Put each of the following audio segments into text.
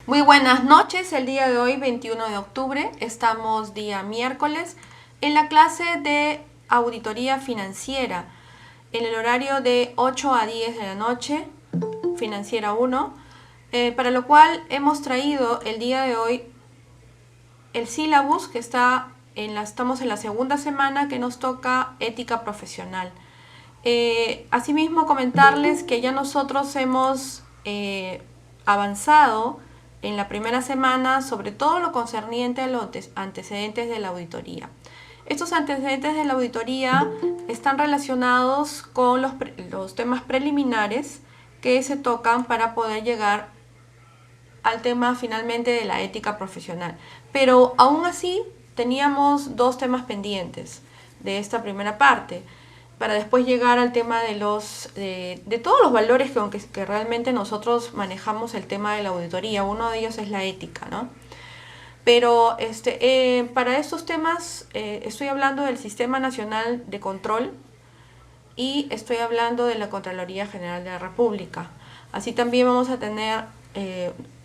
Muy buenas noches, el día de hoy 21 de octubre, estamos día miércoles en la clase de auditoría financiera en el horario de 8 a 10 de la noche, financiera 1, para lo cual hemos traído el día de hoy el sílabus que estamos en la segunda semana que nos toca ética profesional. Asimismo comentarles que ya nosotros hemos avanzado en la primera semana sobre todo lo concerniente a los antecedentes de la auditoría. Estos antecedentes de la auditoría están relacionados con los temas preliminares que se tocan para poder llegar al tema finalmente de la ética profesional. Pero aún así teníamos dos temas pendientes de esta primera parte, para después llegar al tema de todos los valores que realmente nosotros manejamos el tema de la auditoría. Uno de ellos es la ética, ¿no? Pero para estos temas estoy hablando del Sistema Nacional de Control y estoy hablando de la Contraloría General de la República. Así también vamos a tener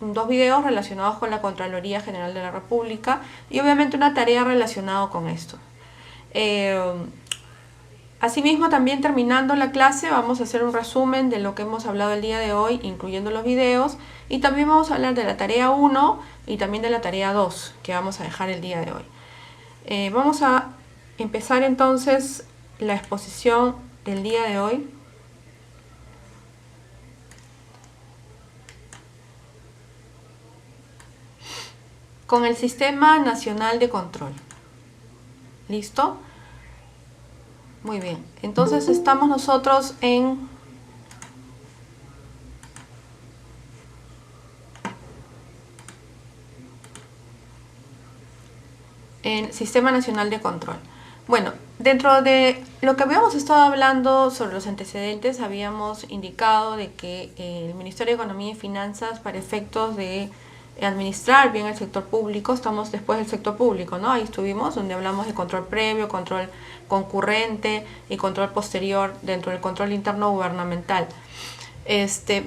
dos videos relacionados con la Contraloría General de la República y obviamente una tarea relacionada con esto. Asimismo, también terminando la clase vamos a hacer un resumen de lo que hemos hablado el día de hoy, incluyendo los videos, y también vamos a hablar de la tarea 1 y también de la tarea 2 que vamos a dejar el día de hoy. Vamos a empezar entonces la exposición del día de hoy. Con el Sistema Nacional de Control. ¿Listo? Muy bien. Entonces estamos nosotros en Sistema Nacional de Control. Bueno, dentro de lo que habíamos estado hablando sobre los antecedentes, habíamos indicado de que el Ministerio de Economía y Finanzas, para efectos de administrar bien el sector público, estamos después del sector público, ¿no? Ahí estuvimos, donde hablamos de control previo, control concurrente y control posterior dentro del control interno gubernamental.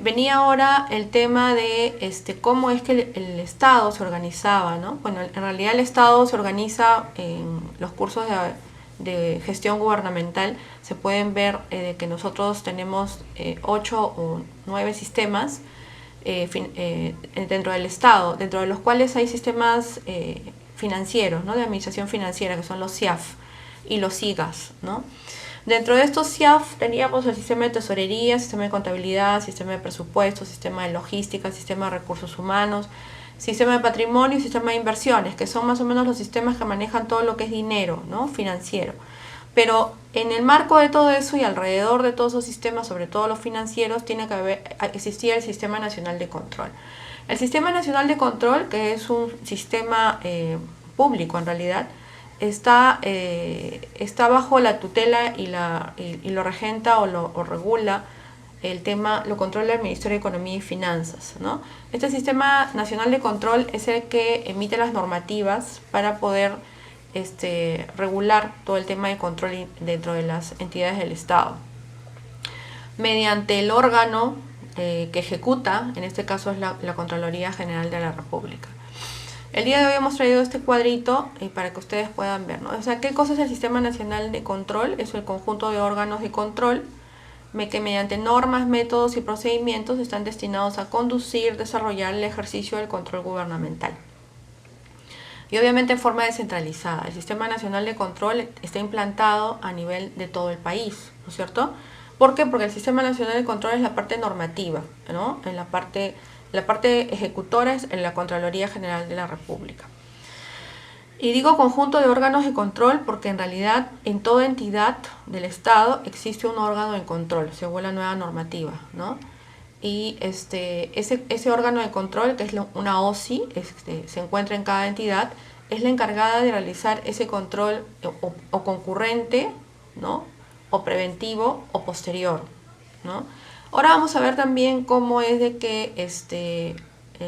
Venía ahora el tema de cómo es que el Estado se organizaba, ¿no? Bueno, en realidad el Estado se organiza en los cursos de gestión gubernamental. Se pueden ver que nosotros tenemos 8 o 9 sistemas dentro del Estado, dentro de los cuales hay sistemas financieros, ¿no? De administración financiera, que son los CIAF y los SIGAS, ¿no? Dentro de estos CIAF teníamos el sistema de tesorería, sistema de contabilidad, sistema de presupuesto, sistema de logística, sistema de recursos humanos, sistema de patrimonio y sistema de inversiones, que son más o menos los sistemas que manejan todo lo que es dinero, ¿no? Financiero. Pero en el marco de todo eso y alrededor de todos esos sistemas, sobre todo los financieros, tiene que existir el Sistema Nacional de Control. El Sistema Nacional de Control, que es un sistema público en realidad, está bajo la tutela y lo regenta o regula lo controla el Ministerio de Economía y Finanzas, ¿no? Este Sistema Nacional de Control es el que emite las normativas para poder regular todo el tema de control dentro de las entidades del Estado. Mediante el órgano que ejecuta, en este caso es la Contraloría General de la República. El día de hoy hemos traído este cuadrito para que ustedes puedan ver, ¿no? O sea, ¿qué cosa es el Sistema Nacional de Control? Es el conjunto de órganos de control que mediante normas, métodos y procedimientos están destinados a conducir, desarrollar el ejercicio del control gubernamental. Y obviamente en forma descentralizada. El Sistema Nacional de Control está implantado a nivel de todo el país, ¿no es cierto? ¿Por qué? Porque el Sistema Nacional de Control es la parte normativa, ¿no? La parte ejecutora es en la Contraloría General de la República. Y digo conjunto de órganos de control porque en realidad en toda entidad del Estado existe un órgano de control, según la nueva normativa, ¿no? Y ese órgano de control, que es una OSI, se encuentra en cada entidad, es la encargada de realizar ese control o concurrente, ¿no? O preventivo o posterior, ¿no? Ahora vamos a ver también cómo es de que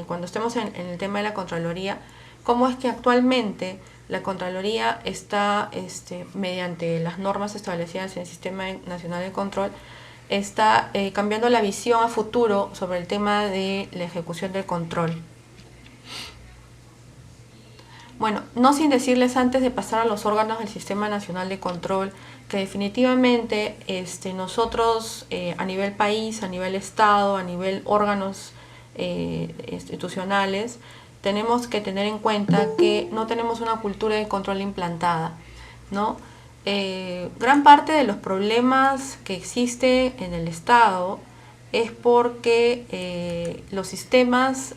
cuando estemos en el tema de la Contraloría, cómo es que actualmente la Contraloría está, mediante las normas establecidas en el Sistema Nacional de Control, está cambiando la visión a futuro sobre el tema de la ejecución del control. Bueno, no sin decirles antes de pasar a los órganos del Sistema Nacional de Control, que definitivamente nosotros a nivel país, a nivel Estado, a nivel órganos institucionales, tenemos que tener en cuenta que no tenemos una cultura de control implantada, ¿no? Gran parte de los problemas que existen en el Estado es porque los sistemas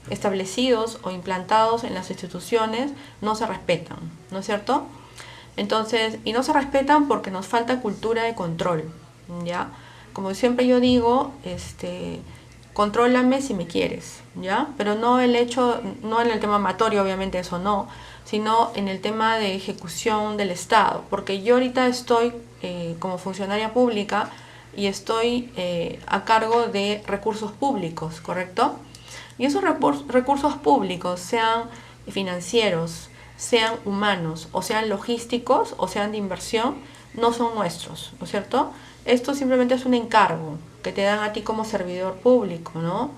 establecidos o implantados en las instituciones no se respetan, ¿no es cierto? Entonces, y no se respetan porque nos falta cultura de control, ¿ya? Como siempre yo digo, contrólame si me quieres, ¿ya? Pero no el hecho, no en el tema amatorio, obviamente eso no, sino en el tema de ejecución del Estado, porque yo ahorita estoy como funcionaria pública y estoy a cargo de recursos públicos, ¿correcto? Y esos recursos públicos, sean financieros, sean humanos, o sean logísticos, o sean de inversión, no son nuestros, ¿no es cierto? Esto simplemente es un encargo que te dan a ti como servidor público, ¿no?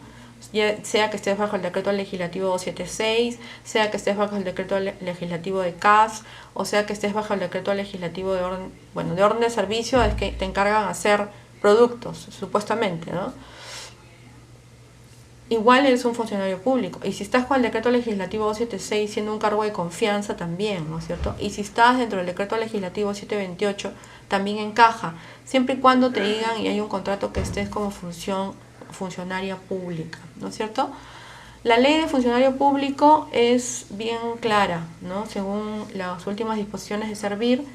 Ya sea que estés bajo el decreto legislativo 276, sea que estés bajo el decreto legislativo de CAS, o sea que estés bajo el decreto legislativo de orden, bueno, de orden de servicio, es que te encargan hacer productos, supuestamente, ¿no? Igual eres un funcionario público. Y si estás con el decreto legislativo 276 siendo un cargo de confianza también, ¿no es cierto? Y si estás dentro del decreto legislativo 728 también encaja, siempre y cuando te digan y hay un contrato que estés como funcionaria pública, ¿no es cierto? La ley de funcionario público es bien clara, ¿no? Según las últimas disposiciones de servir,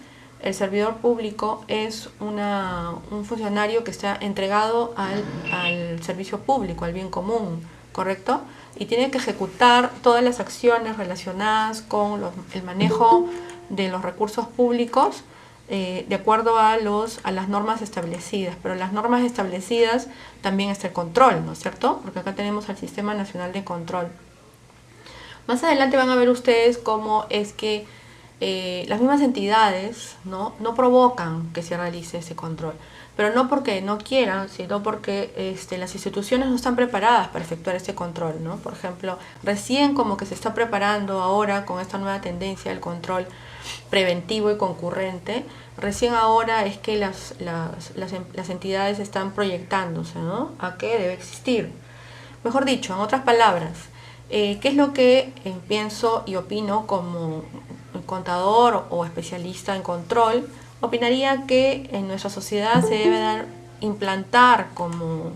el servidor público es un funcionario que está entregado al servicio público, al bien común, ¿correcto? Y tiene que ejecutar todas las acciones relacionadas con el manejo de los recursos públicos de acuerdo a las normas establecidas. Pero las normas establecidas también está el control, ¿no es cierto? Porque acá tenemos al Sistema Nacional de Control. Más adelante van a ver ustedes cómo es que las mismas entidades no provocan que se realice ese control, pero no porque no quieran, sino porque las instituciones no están preparadas para efectuar este control, ¿no? Por ejemplo, recién como que se está preparando ahora con esta nueva tendencia del control preventivo y concurrente, recién ahora es que las entidades están proyectándose, ¿no? A qué debe existir. Mejor dicho, en otras palabras, ¿qué es lo que pienso y opino como contador o especialista en control? Opinaría que en nuestra sociedad se debe implantar como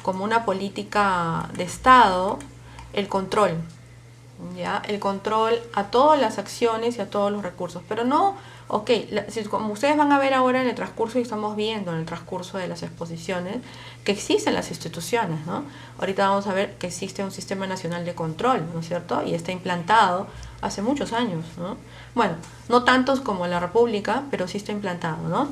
una política de Estado el control, ¿ya? El control a todas las acciones y a todos los recursos, pero no, como ustedes van a ver ahora en el transcurso y estamos viendo en el transcurso de las exposiciones, que existen las instituciones, ¿no? Ahorita vamos a ver que existe un Sistema Nacional de Control, ¿no es cierto? Y está implantado hace muchos años, ¿no? Bueno, no tantos como la República, pero sí está implantado, ¿no?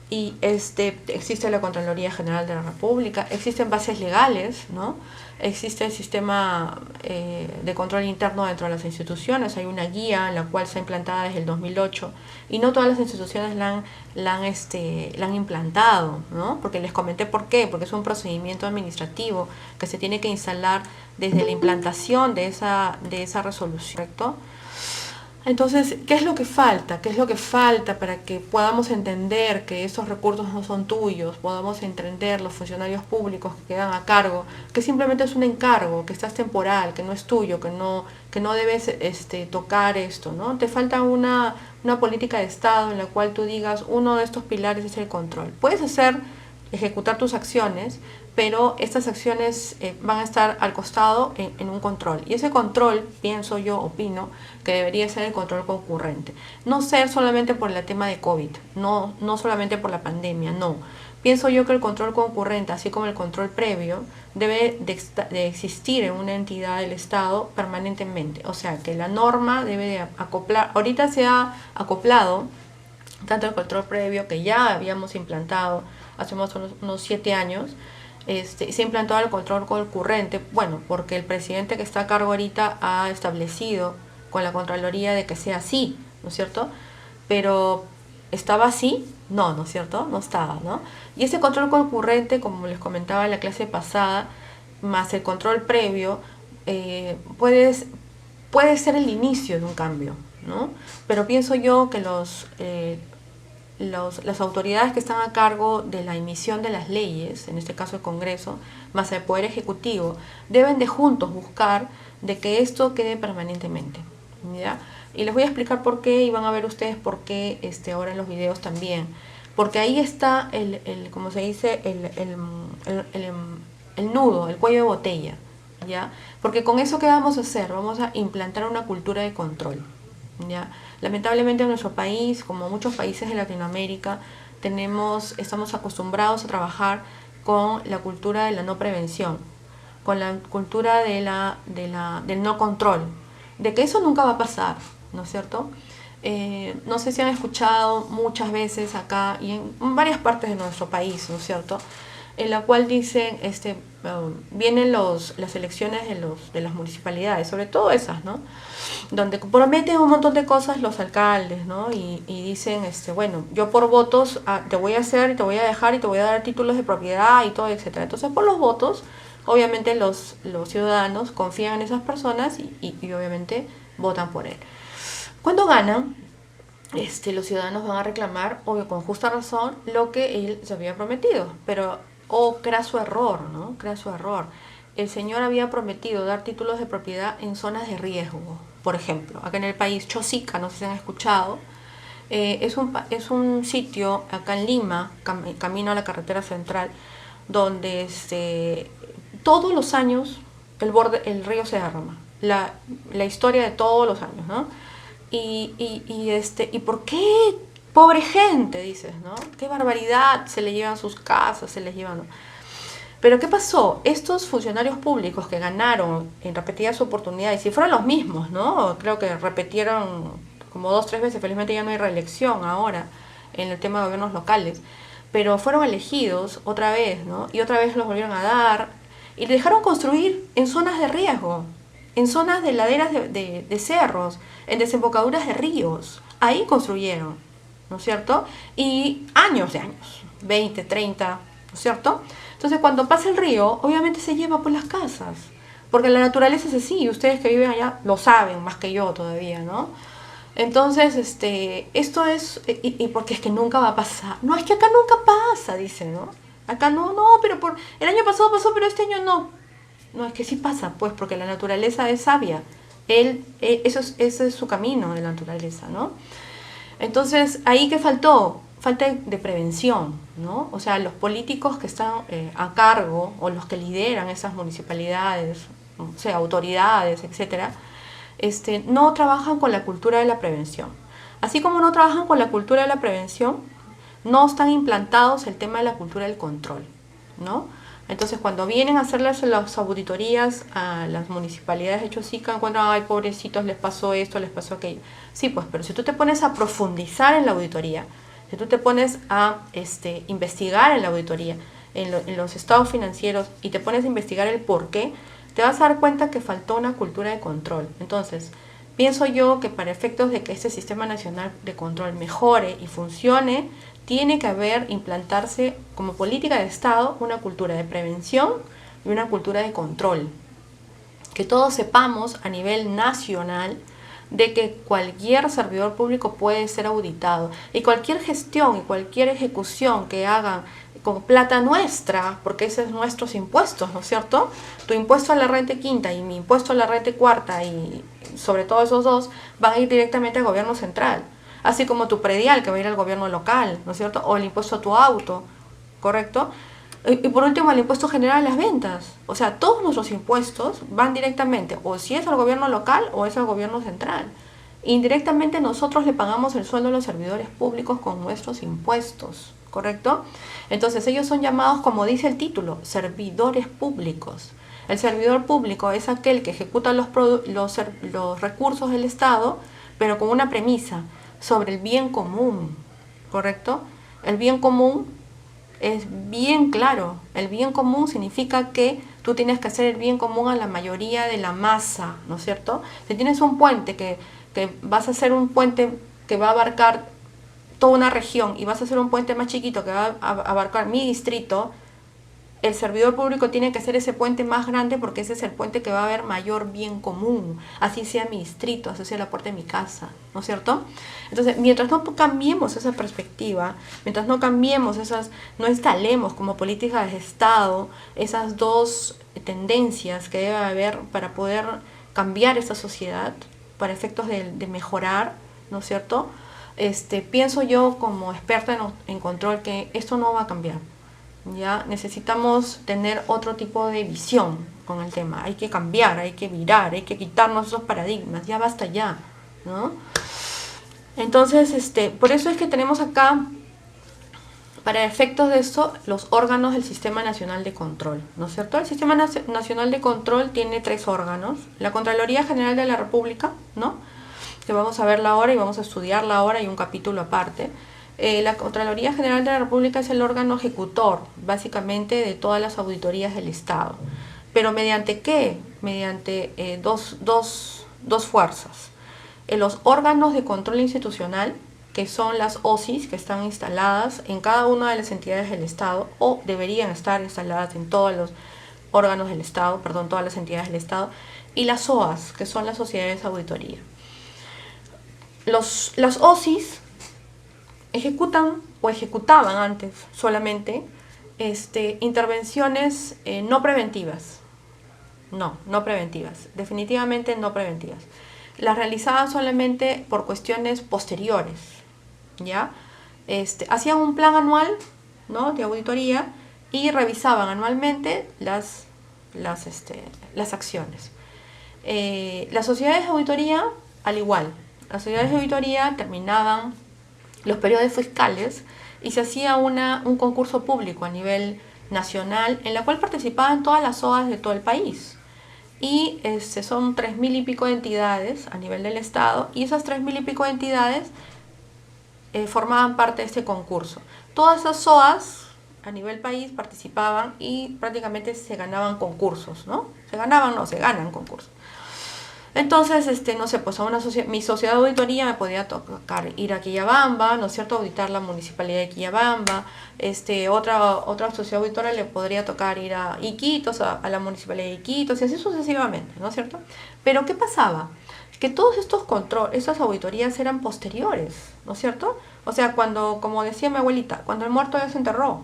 Y existe la Contraloría General de la República, existen bases legales, ¿no? Existe el sistema de control interno dentro de las instituciones, hay una guía en la cual está implantada desde el 2008 y no todas las instituciones la han implantado, ¿no? Porque les comenté por qué, porque es un procedimiento administrativo que se tiene que instalar desde la implantación de esa resolución, ¿correcto? Entonces, ¿qué es lo que falta? ¿Qué es lo que falta para que podamos entender que esos recursos no son tuyos? Podamos entender los funcionarios públicos que quedan a cargo, que simplemente es un encargo, que estás temporal, que no es tuyo, que no debes tocar esto, ¿no? Te falta una política de Estado en la cual tú digas, uno de estos pilares es el control. Puedes ejecutar tus acciones, pero estas acciones van a estar al costado en un control. Y ese control, pienso yo, opino, que debería ser el control concurrente. No ser solamente por el tema de COVID, no solamente por la pandemia, no. Pienso yo que el control concurrente, así como el control previo, debe de existir en una entidad del Estado permanentemente. O sea, que la norma debe de acoplar. Ahorita se ha acoplado tanto el control previo, que ya habíamos implantado hace unos 7 años, se implantó el control concurrente, bueno, porque el presidente que está a cargo ahorita ha establecido con la Contraloría de que sea así, ¿no es cierto? Pero ¿estaba así? No, ¿no es cierto? No estaba, ¿no? Y ese control concurrente, como les comentaba en la clase pasada, más el control previo, puedes puede ser el inicio de un cambio, ¿no? Pero pienso yo que las autoridades que están a cargo de la emisión de las leyes, en este caso el Congreso, más el Poder Ejecutivo, deben de juntos buscar de que esto quede permanentemente, ¿ya? Y les voy a explicar por qué, y van a ver ustedes por qué ahora en los videos también. Porque ahí está como se dice, el nudo, el cuello de botella, ¿ya? Porque con eso, ¿qué vamos a hacer? Vamos a implantar una cultura de control, ¿ya? Lamentablemente en nuestro país, como muchos países de Latinoamérica, estamos acostumbrados a trabajar con la cultura de la no prevención, con la cultura del no control, de que eso nunca va a pasar, ¿no es cierto? No sé si han escuchado muchas veces acá y en varias partes de nuestro país, ¿no es cierto?, en la cual dicen, vienen las elecciones de las municipalidades, sobre todo esas, ¿no?, donde prometen un montón de cosas los alcaldes, ¿no?, y dicen, bueno, yo por votos te voy a hacer, te voy a dejar y te voy a dar títulos de propiedad y todo, etcétera. Entonces, por los votos, obviamente los ciudadanos confían en esas personas y obviamente votan por él. Cuando ganan, los ciudadanos van a reclamar, obvio, con justa razón, lo que él se había prometido. Pero, craso error, ¿no? Craso error. El señor había prometido dar títulos de propiedad en zonas de riesgo. Por ejemplo, acá en el país, Chosica, no sé si han escuchado, es un sitio acá en Lima, camino a la carretera central, donde todos los años el río se derrama. La historia de todos los años, ¿no? ¿Y por qué? Pobre gente, dices, ¿no? Qué barbaridad, se le llevan sus casas, se les llevan, ¿no? Pero ¿qué pasó? Estos funcionarios públicos que ganaron en repetidas oportunidades, y fueron los mismos, ¿no? Creo que repitieron como 2 o 3 veces, felizmente ya no hay reelección ahora en el tema de gobiernos locales, pero fueron elegidos otra vez, ¿no? Y otra vez los volvieron a dar, y dejaron construir en zonas de riesgo, en zonas de laderas de cerros, en desembocaduras de ríos. Ahí construyeron, ¿no es cierto? Y años, 20, 30, ¿no es cierto? Entonces, cuando pasa el río, obviamente se lleva por las casas, porque la naturaleza es así, y ustedes que viven allá lo saben más que yo todavía, ¿no? Entonces, esto es, y porque es que nunca va a pasar. No, es que acá nunca pasa, dicen, ¿no? Acá no, pero el año pasado pasó, pero este año no. No, es que sí pasa, pues, porque la naturaleza es sabia. Ese es su camino de la naturaleza, ¿no? Entonces, ¿ahí qué faltó? Falta de prevención, ¿no? O sea, los políticos que están a cargo o los que lideran esas municipalidades, o sea, autoridades, etcétera, no trabajan con la cultura de la prevención. Así como no trabajan con la cultura de la prevención, no están implantados el tema de la cultura del control, ¿no? Entonces, cuando vienen a hacerles las auditorías a las municipalidades de Chosica, encuentran, ay, pobrecitos, les pasó esto, les pasó aquello. Sí, pues, pero si tú te pones a profundizar en la auditoría, si tú te pones a investigar en la auditoría, en los estados financieros, y te pones a investigar el por qué, te vas a dar cuenta que faltó una cultura de control. Entonces, pienso yo que para efectos de que este sistema nacional de control mejore y funcione, tiene que implantarse como política de Estado una cultura de prevención y una cultura de control. Que todos sepamos a nivel nacional de que cualquier servidor público puede ser auditado y cualquier gestión y cualquier ejecución que hagan con plata nuestra, porque esos son nuestros impuestos, ¿no es cierto? Tu impuesto a la renta quinta y mi impuesto a la renta cuarta, y sobre todo esos dos, van a ir directamente al gobierno central. Así como tu predial, que va a ir al gobierno local, ¿no es cierto? O el impuesto a tu auto, ¿correcto? Y por último, el impuesto general a las ventas. O sea, todos nuestros impuestos van directamente, o si es al gobierno local o es al gobierno central. Indirectamente nosotros le pagamos el sueldo a los servidores públicos con nuestros impuestos, ¿correcto? Entonces ellos son llamados, como dice el título, servidores públicos. El servidor público es aquel que ejecuta los recursos del Estado, pero con una premisa, sobre el bien común, ¿correcto? El bien común es bien claro. El bien común significa que tú tienes que hacer el bien común a la mayoría de la masa, ¿no es cierto? Si tienes un puente que vas a hacer un puente que va a abarcar toda una región y vas a hacer un puente más chiquito que va a abarcar mi distrito, el servidor público tiene que ser ese puente más grande porque ese es el puente que va a haber mayor bien común, así sea mi distrito, así sea la puerta de mi casa, ¿no es cierto? Entonces, mientras no cambiemos esa perspectiva, mientras no cambiemos no instalemos como políticas de Estado esas dos tendencias que debe haber para poder cambiar esta sociedad, para efectos de mejorar, ¿no es cierto? Pienso yo como experta en control que esto no va a cambiar. Ya necesitamos tener otro tipo de visión con el tema. Hay que cambiar, hay que virar, hay que quitarnos esos paradigmas. Ya basta ya, ¿no? Entonces, por eso es que tenemos acá, para efectos de esto, los órganos del Sistema Nacional de Control, ¿no es cierto? El Sistema Nacional de Control tiene 3 órganos. La Contraloría General de la República, ¿no? Que vamos a verla ahora y vamos a estudiarla ahora, y un capítulo aparte. La Contraloría General de la República es el órgano ejecutor, básicamente, de todas las auditorías del Estado. ¿Pero mediante qué? Mediante dos fuerzas. Los órganos de control institucional, que son las OSIs, que están instaladas en cada una de las entidades del Estado, o deberían estar instaladas en todos los órganos del Estado, perdón, todas las entidades del Estado, y las SOAS, que son las sociedades de auditoría. Las OSIs ejecutan o ejecutaban antes solamente intervenciones no preventivas. No preventivas, definitivamente no preventivas. Las realizaban solamente por cuestiones posteriores, ¿ya? Hacían un plan anual, ¿no?, de auditoría, y revisaban anualmente las acciones. Las sociedades de auditoría, al igual, las sociedades de auditoría terminaban los periodos fiscales y se hacía un concurso público a nivel nacional en la cual participaban todas las SOAS de todo el país. Y son 3.000 y pico de entidades a nivel del Estado, y esas 3.000 y pico de entidades formaban parte de este concurso. Todas esas SOAS a nivel país participaban y prácticamente se ganaban concursos, ¿no? Se ganan concursos. Entonces, no sé, pues mi sociedad de auditoría me podía tocar ir a Quillabamba, ¿no es cierto?, auditar la municipalidad de Quillabamba. Otra sociedad auditora le podría tocar ir a Iquitos, a la municipalidad de Iquitos, y así sucesivamente, ¿no es cierto? Pero ¿qué pasaba? Que todos estas auditorías eran posteriores, ¿no es cierto? O sea, cuando, como decía mi abuelita, cuando el muerto ya se enterró,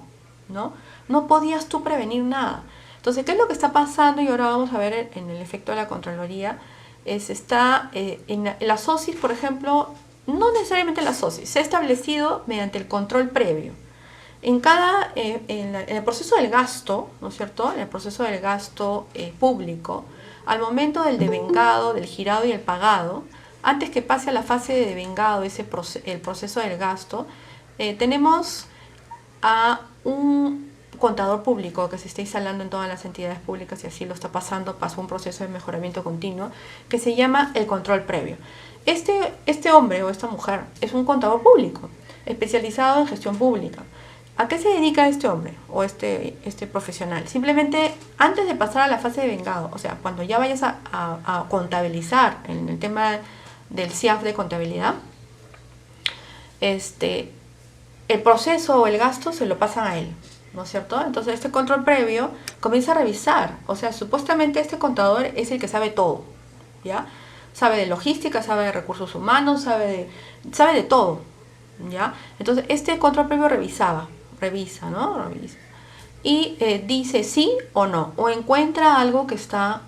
¿no? No podías tú prevenir nada. Entonces, ¿qué es lo que está pasando? Y ahora vamos a ver en el efecto de la Contraloría. En la SOSIS, por ejemplo, no necesariamente la SOSIS, se ha establecido mediante el control previo. En el proceso del gasto, ¿no es cierto?, en el proceso del gasto público, al momento del devengado, del girado y el pagado, antes que pase a la fase de devengado, el proceso del gasto, tenemos a un contador público que se está instalando en todas las entidades públicas, y así lo está pasó un proceso de mejoramiento continuo que se llama el control previo. Este hombre o esta mujer es un contador público especializado en gestión pública. ¿A qué se dedica este hombre o este profesional? Simplemente, antes de pasar a la fase de vengado, o sea, cuando ya vayas a contabilizar en el tema del CIAF de contabilidad, el proceso o el gasto se lo pasan a él, ¿no es cierto? Entonces este control previo comienza a revisar, o sea, supuestamente este contador es el que sabe todo, ¿ya? Sabe de logística, sabe de recursos humanos, sabe de todo, ¿ya? Entonces este control previo revisa, ¿no? Y dice sí o no, o encuentra algo que está,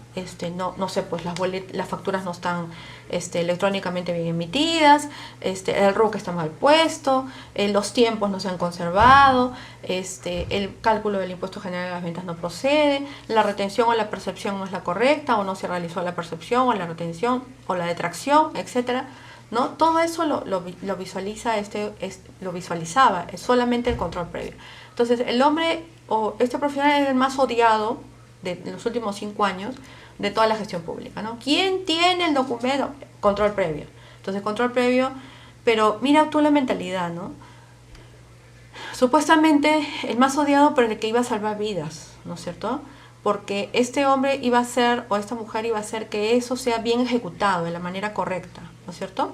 no sé, pues las facturas no están electrónicamente bien emitidas, el RUC está mal puesto, los tiempos no se han conservado, el cálculo del impuesto general de las ventas no procede, la retención o la percepción no es la correcta, o no se realizó la percepción o la retención o la detracción, etcétera, ¿no? Todo eso lo visualizaba solamente el control previo. Entonces el hombre o este profesional es el más odiado de los últimos 5 años de toda la gestión pública, ¿no? ¿Quién tiene el documento? Control previo. Entonces, control previo, pero mira tú la mentalidad, ¿no? Supuestamente el más odiado, pero el que iba a salvar vidas, ¿no es cierto? Porque este hombre iba a hacer, o esta mujer iba a hacer que eso sea bien ejecutado de la manera correcta, ¿no es cierto?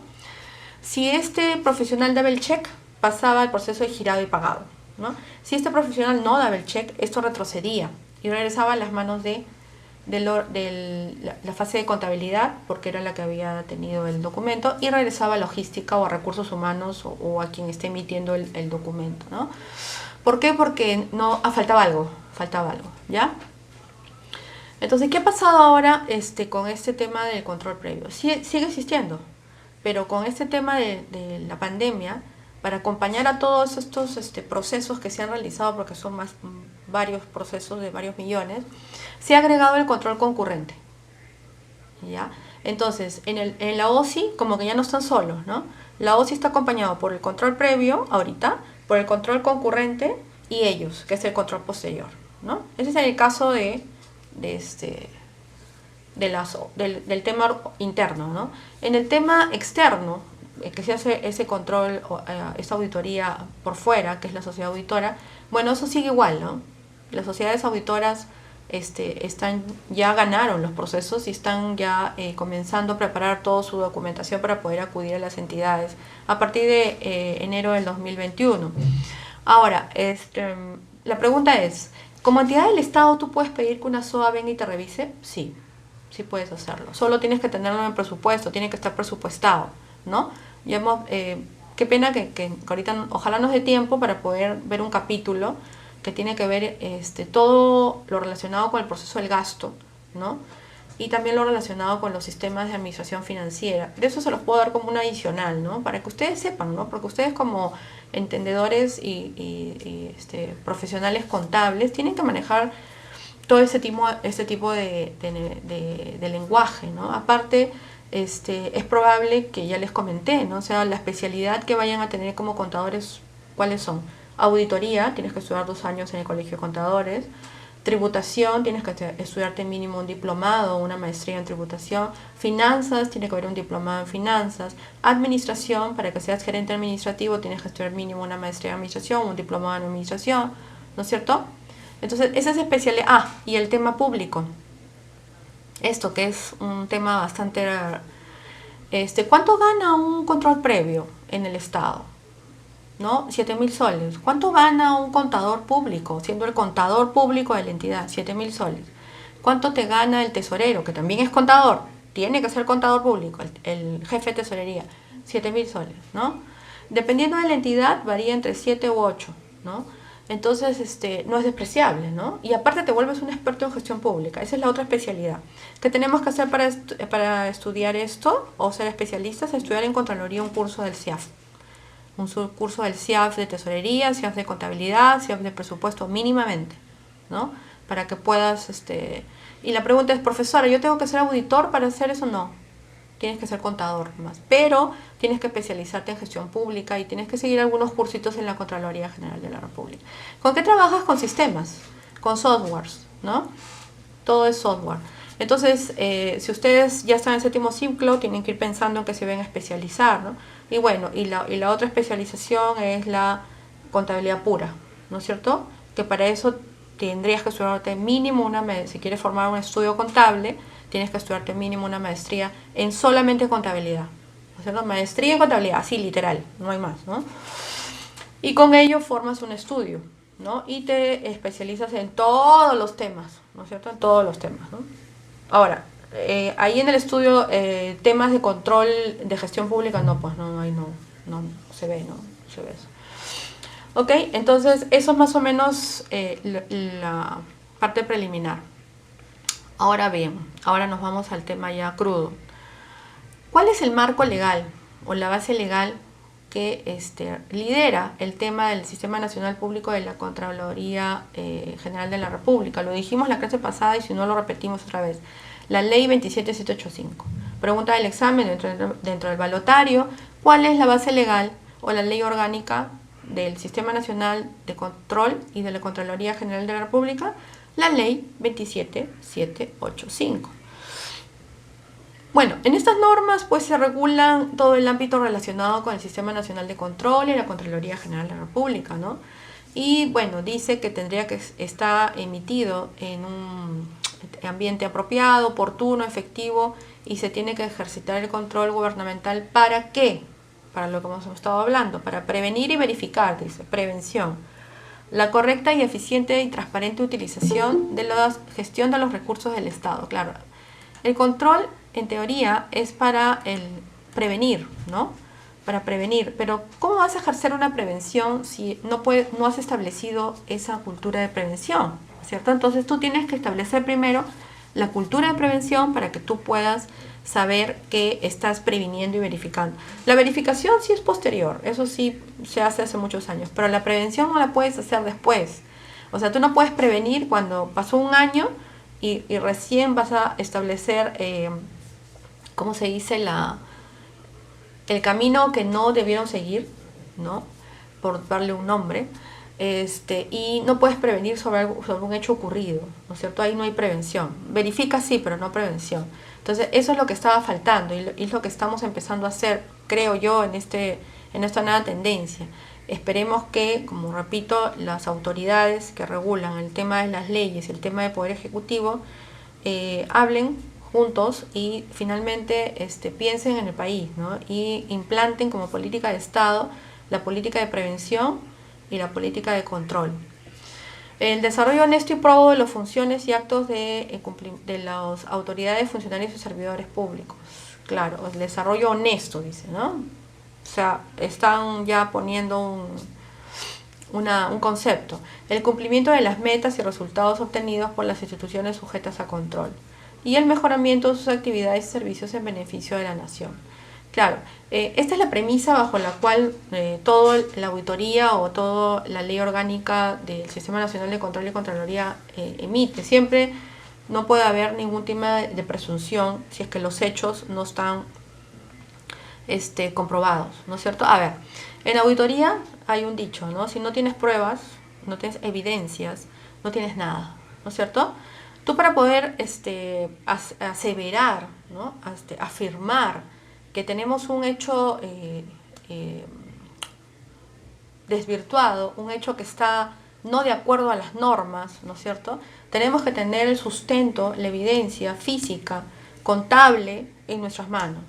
Si este profesional daba el check, pasaba el proceso de girado y pagado, ¿no? Si este profesional no daba el check, esto retrocedía y regresaba a las manos de la fase de contabilidad, porque era la que había tenido el documento, y regresaba a logística o a recursos humanos o a quien esté emitiendo el documento, ¿no? ¿Por qué? Porque faltaba algo, ¿ya? Entonces, ¿qué ha pasado ahora con este tema del control previo? Sigue existiendo, pero con este tema de la pandemia, para acompañar a todos estos procesos que se han realizado, porque son varios procesos de varios millones, se ha agregado el control concurrente, ¿ya? Entonces, en la OSI, como que ya no están solos, ¿no? La OSI está acompañado por el control previo, ahorita, por el control concurrente y ellos, que es el control posterior, ¿no? Ese es el caso del tema interno, ¿no? En el tema externo, que se hace ese control, esta auditoría por fuera, que es la sociedad auditora, bueno, eso sigue igual, ¿no? Las sociedades auditoras ya ganaron los procesos y están ya comenzando a preparar toda su documentación para poder acudir a las entidades a partir de enero del 2021. Ahora, la pregunta es, ¿como entidad del Estado tú puedes pedir que una SOA venga y te revise? Sí, sí puedes hacerlo. Solo tienes que tenerlo en el presupuesto, tiene que estar presupuestado, ¿no? Qué pena que ahorita ojalá nos dé tiempo para poder ver un capítulo que tiene que ver todo lo relacionado con el proceso del gasto, ¿no? Y también lo relacionado con los sistemas de administración financiera. De eso se los puedo dar como un adicional, ¿no? Para que ustedes sepan, ¿no? Porque ustedes como entendedores y profesionales contables tienen que manejar todo este tipo de lenguaje, ¿no? Aparte, es probable que ya les comenté, ¿no? O sea, la especialidad que vayan a tener como contadores, ¿cuáles son? Auditoría, tienes que estudiar 2 años en el Colegio de Contadores. Tributación, tienes que estudiarte mínimo un diplomado o una maestría en tributación. Finanzas, tiene que haber un diplomado en finanzas. Administración, para que seas gerente administrativo, tienes que estudiar mínimo una maestría en administración, un diplomado en administración, ¿no es cierto? Entonces, esa es especialidad. Y el tema público. Esto que es un tema bastante... ¿cuánto gana un control previo en el Estado? ¿No? 7.000 soles. ¿Cuánto gana un contador público, siendo el contador público de la entidad? 7.000 soles. ¿Cuánto te gana el tesorero, que también es contador? Tiene que ser contador público, el jefe de tesorería. 7.000 soles, ¿no? Dependiendo de la entidad, varía entre 7 u 8, ¿no? Entonces, no es despreciable, ¿no? Y aparte te vuelves un experto en gestión pública. Esa es la otra especialidad. ¿Qué tenemos que hacer para estudiar esto o ser especialistas? Estudiar en Contraloría un curso del CIAF. Un subcurso del CIAF de tesorería, CIAF de contabilidad, CIAF de presupuesto mínimamente, ¿no? Para que puedas, Y la pregunta es, profesora, ¿yo tengo que ser auditor para hacer eso? No, tienes que ser contador más, pero tienes que especializarte en gestión pública y tienes que seguir algunos cursitos en la Contraloría General de la República. ¿Con qué trabajas? Con sistemas, con softwares, ¿no? Todo es software. Entonces, si ustedes ya están en 7º ciclo, tienen que ir pensando en que se van a especializar, ¿no? Y bueno, y la otra especialización es la contabilidad pura, ¿no es cierto? Que para eso tendrías que estudiarte mínimo si quieres formar un estudio contable, tienes que estudiarte mínimo una maestría en solamente contabilidad, ¿no es cierto? Maestría en contabilidad, así literal, no hay más, ¿no? Y con ello formas un estudio, ¿no? Y te especializas en todos los temas, ¿no es cierto? En todos los temas, ¿no? Ahora, ahí en el estudio, temas de control de gestión pública, no, pues no se ve, no se ve eso. Ok, entonces eso es más o menos la parte preliminar. Ahora bien, ahora nos vamos al tema ya crudo. ¿Cuál es el marco legal o la base legal que lidera el tema del Sistema Nacional Público de la Contraloría General de la República? Lo dijimos la clase pasada y si no lo repetimos otra vez. La Ley 27785. Pregunta del examen dentro del balotario, ¿cuál es la base legal o la ley orgánica del Sistema Nacional de Control y de la Contraloría General de la República? La Ley 27785. Bueno, en estas normas pues se regulan todo el ámbito relacionado con el Sistema Nacional de Control y la Contraloría General de la República, ¿no? Y bueno, dice que tendría que estar emitido en un ambiente apropiado, oportuno, efectivo, y se tiene que ejercitar el control gubernamental. ¿Para qué? Para lo que hemos estado hablando, para prevenir y verificar, dice, prevención. La correcta y eficiente y transparente utilización de la gestión de los recursos del Estado. Claro, el control, en teoría, es para el prevenir, ¿no? Para prevenir. Pero ¿cómo vas a ejercer una prevención si no has establecido esa cultura de prevención? ¿Cierto? Entonces tú tienes que establecer primero la cultura de prevención para que tú puedas saber que estás previniendo y verificando. La verificación sí es posterior, eso sí se hace muchos años, pero la prevención no la puedes hacer después. O sea, tú no puedes prevenir cuando pasó un año y recién vas a establecer, ¿cómo se dice? El camino que no debieron seguir, ¿no? Por darle un nombre. Y no puedes prevenir sobre un hecho ocurrido, ¿no es cierto? Ahí no hay prevención. Verifica sí, pero no prevención. Entonces, eso es lo que estaba faltando y es lo que estamos empezando a hacer, creo yo, en esta nueva tendencia. Esperemos que, como repito, las autoridades que regulan el tema de las leyes y el tema del Poder Ejecutivo hablen juntos y finalmente piensen en el país, ¿no? Y implanten como política de Estado la política de prevención y la política de control. El desarrollo honesto y probo de las funciones y actos de las autoridades, funcionarios y servidores públicos. Claro, el desarrollo honesto, dice, ¿no? O sea, están ya poniendo un concepto. El cumplimiento de las metas y resultados obtenidos por las instituciones sujetas a control. Y el mejoramiento de sus actividades y servicios en beneficio de la nación. Claro, esta es la premisa bajo la cual toda la auditoría o toda la ley orgánica del Sistema Nacional de Control y Contraloría emite. Siempre no puede haber ningún tema de presunción si es que los hechos no están comprobados, ¿no es cierto? A ver, en auditoría hay un dicho, ¿no? Si no tienes pruebas, no tienes evidencias, no tienes nada, ¿no es cierto? Tú para poder aseverar, ¿no? Afirmar que tenemos un hecho desvirtuado, un hecho que está no de acuerdo a las normas, ¿no es cierto? Tenemos que tener el sustento, la evidencia física, contable en nuestras manos.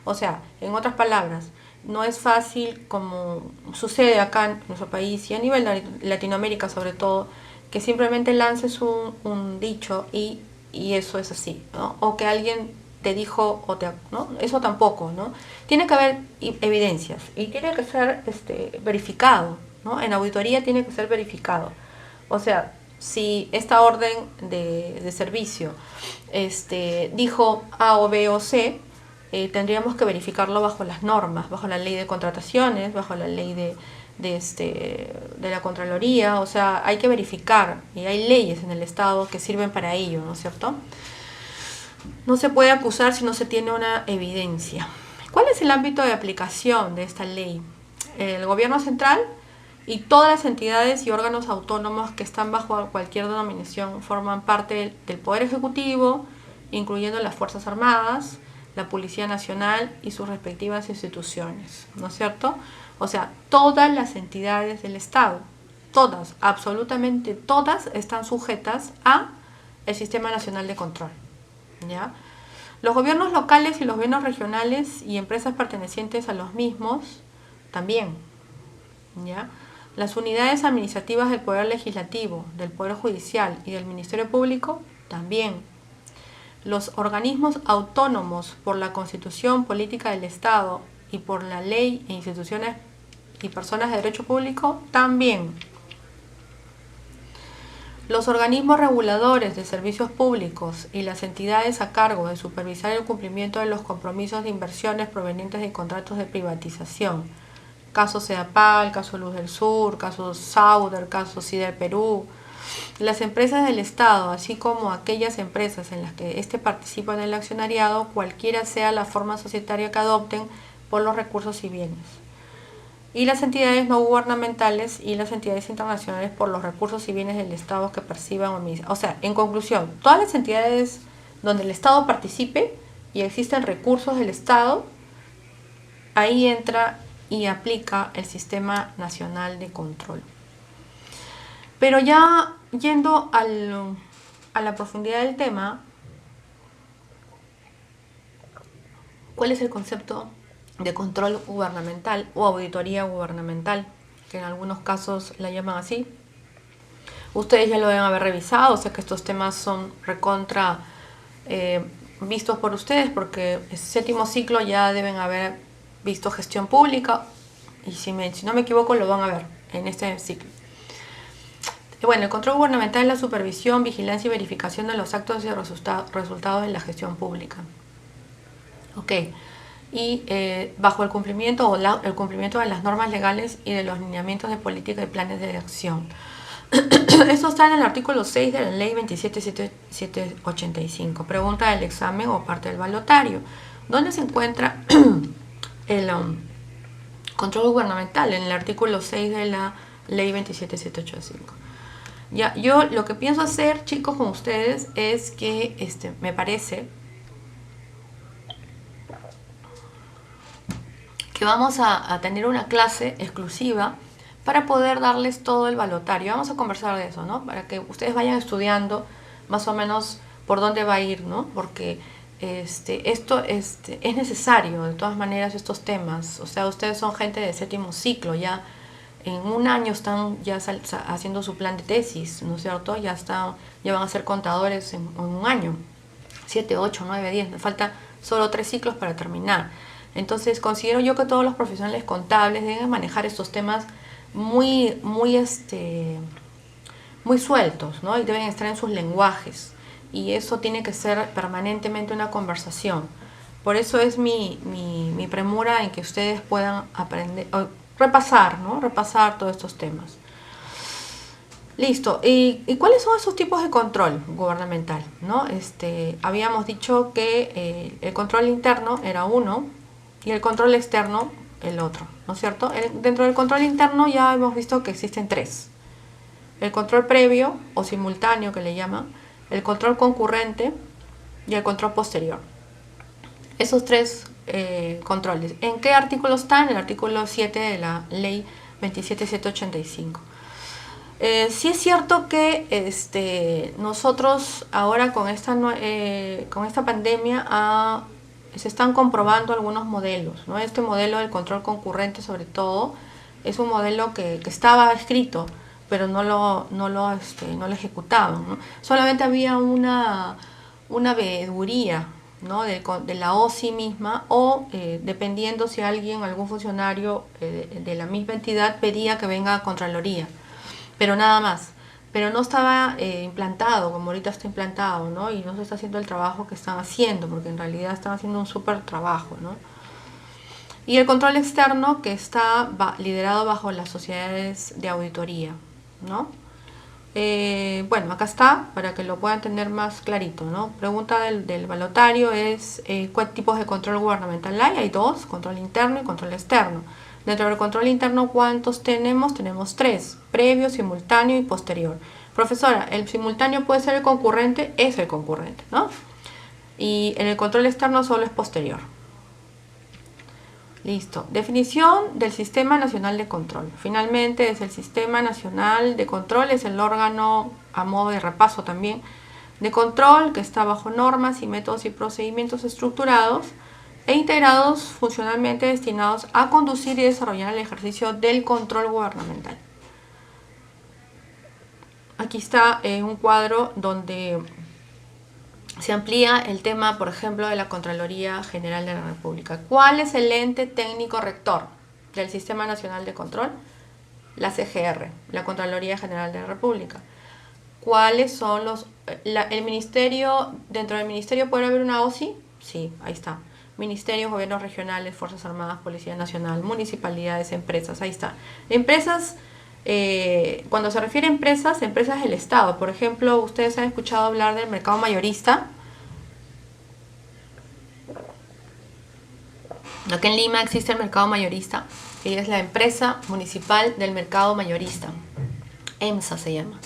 O sea, en otras palabras, no es fácil, como sucede acá en nuestro país y a nivel de Latinoamérica sobre todo, que simplemente lances un dicho y eso es así, ¿no? O que alguien te dijo, ¿no? Eso tampoco, ¿no? Tiene que haber evidencias y tiene que ser verificado, ¿no? En auditoría tiene que ser verificado. O sea, si esta orden de servicio dijo A o B o C, tendríamos que verificarlo bajo las normas, bajo la ley de contrataciones, bajo la ley de la Contraloría. O sea, hay que verificar y hay leyes en el Estado que sirven para ello, ¿no es cierto? No se puede acusar si no se tiene una evidencia. ¿Cuál es el ámbito de aplicación de esta ley? El gobierno central y todas las entidades y órganos autónomos que están bajo cualquier denominación forman parte del Poder Ejecutivo, incluyendo las Fuerzas Armadas, la Policía Nacional y sus respectivas instituciones, ¿no es cierto? O sea, todas las entidades del Estado, todas, absolutamente todas, están sujetas a el Sistema Nacional de Control, ¿ya? Los gobiernos locales y los gobiernos regionales y empresas pertenecientes a los mismos también, ¿ya? Las unidades administrativas del Poder Legislativo, del Poder Judicial y del Ministerio Público también. Los organismos autónomos por la Constitución Política del Estado y por la ley e instituciones y personas de derecho público también. Los organismos reguladores de servicios públicos y las entidades a cargo de supervisar el cumplimiento de los compromisos de inversiones provenientes de contratos de privatización. Caso CEDAPAL, caso Luz del Sur, caso Sauder, caso Sider Perú. Las empresas del Estado, así como aquellas empresas en las que participa en el accionariado, cualquiera sea la forma societaria que adopten por los recursos y bienes. Y las entidades no gubernamentales y las entidades internacionales por los recursos y bienes del Estado que perciban o administran. O sea, en conclusión, todas las entidades donde el Estado participe y existen recursos del Estado, ahí entra y aplica el Sistema Nacional de Control. Pero ya yendo a la profundidad del tema, ¿cuál es el concepto de control gubernamental o auditoría gubernamental? Que en algunos casos la llaman así, Ustedes ya lo deben haber revisado, o sea que estos temas son recontra vistos por ustedes, porque el séptimo ciclo ya deben haber visto gestión pública, y si no me equivoco lo van a ver en este ciclo. Bueno, el control gubernamental es la supervisión, vigilancia y verificación de los actos y resultados de la gestión pública. Ok. Y bajo el cumplimiento el cumplimiento de las normas legales y de los lineamientos de política y planes de acción. Eso está en el artículo 6 de la ley 27.785. Pregunta del examen o parte del balotario. ¿Dónde se encuentra el control gubernamental? En el artículo 6 de la ley 27.785. Ya, yo lo que pienso hacer, chicos, con ustedes es que me parece que vamos a tener una clase exclusiva para poder darles todo el balotario. Vamos a conversar de eso, ¿no? Para que ustedes vayan estudiando más o menos por dónde va a ir, ¿no? Porque esto es necesario, de todas maneras, estos temas. O sea, ustedes son gente de séptimo ciclo, ya en un año están ya haciendo su plan de tesis, ¿no es cierto? Ya van a ser contadores en un año. 7, 8, 9, 10. Me falta solo 3 ciclos para terminar. Entonces, considero yo que todos los profesionales contables deben manejar estos temas muy sueltos, ¿no? Y deben estar en sus lenguajes. Y eso tiene que ser permanentemente una conversación. Por eso es mi premura en que ustedes puedan aprender, repasar, ¿no? Repasar todos estos temas. Listo. ¿Y cuáles son esos tipos de control gubernamental, ¿no? Habíamos dicho que el control interno era uno y el control externo el otro, ¿no es cierto? Dentro del control interno ya hemos visto que existen 3. El control previo o simultáneo, que le llaman, el control concurrente y el control posterior. Esos 3 controles. ¿En qué artículo están? En el artículo 7 de la ley 27.785. Sí es cierto que nosotros ahora con esta pandemia se están comprobando algunos modelos, ¿no? Este modelo del control concurrente, sobre todo, es un modelo que estaba escrito, pero no lo ejecutaban, ¿no? Solamente había una veeduría, ¿no? de la OSI misma, o dependiendo si algún funcionario de la misma entidad pedía que venga a Contraloría, pero nada más. Pero no estaba implantado como ahorita está implantado, ¿no? Y no se está haciendo el trabajo que están haciendo, porque en realidad están haciendo un súper trabajo, ¿no? Y el control externo, que está liderado bajo las sociedades de auditoría, ¿no? Bueno, acá está, para que lo puedan tener más clarito, ¿no? Pregunta del balotario es, ¿cuántos tipos de control gubernamental hay? Hay 2, control interno y control externo. Dentro del control interno, ¿cuántos tenemos? Tenemos 3, previo, simultáneo y posterior. Profesora, ¿el simultáneo puede ser el concurrente? Es el concurrente, ¿no? Y en el control externo solo es posterior. Listo. Definición del Sistema Nacional de Control. Finalmente, es el Sistema Nacional de Control, es el órgano, a modo de repaso también, de control que está bajo normas y métodos y procedimientos estructurados e integrados funcionalmente destinados a conducir y desarrollar el ejercicio del control gubernamental. Aquí está un cuadro donde se amplía el tema, por ejemplo, de la Contraloría General de la República. ¿Cuál es el ente técnico rector del Sistema Nacional de Control? La CGR, la Contraloría General de la República. ¿Cuáles son el ministerio? ¿Dentro del ministerio puede haber una OSI? Sí, ahí está. Ministerios, gobiernos regionales, Fuerzas Armadas, Policía Nacional, municipalidades, empresas, ahí está. Empresas, cuando se refiere a empresas del Estado. Por ejemplo, ustedes han escuchado hablar del mercado mayorista. Aquí en Lima existe el mercado mayorista, que es la empresa municipal del mercado mayorista. EMSA se llama.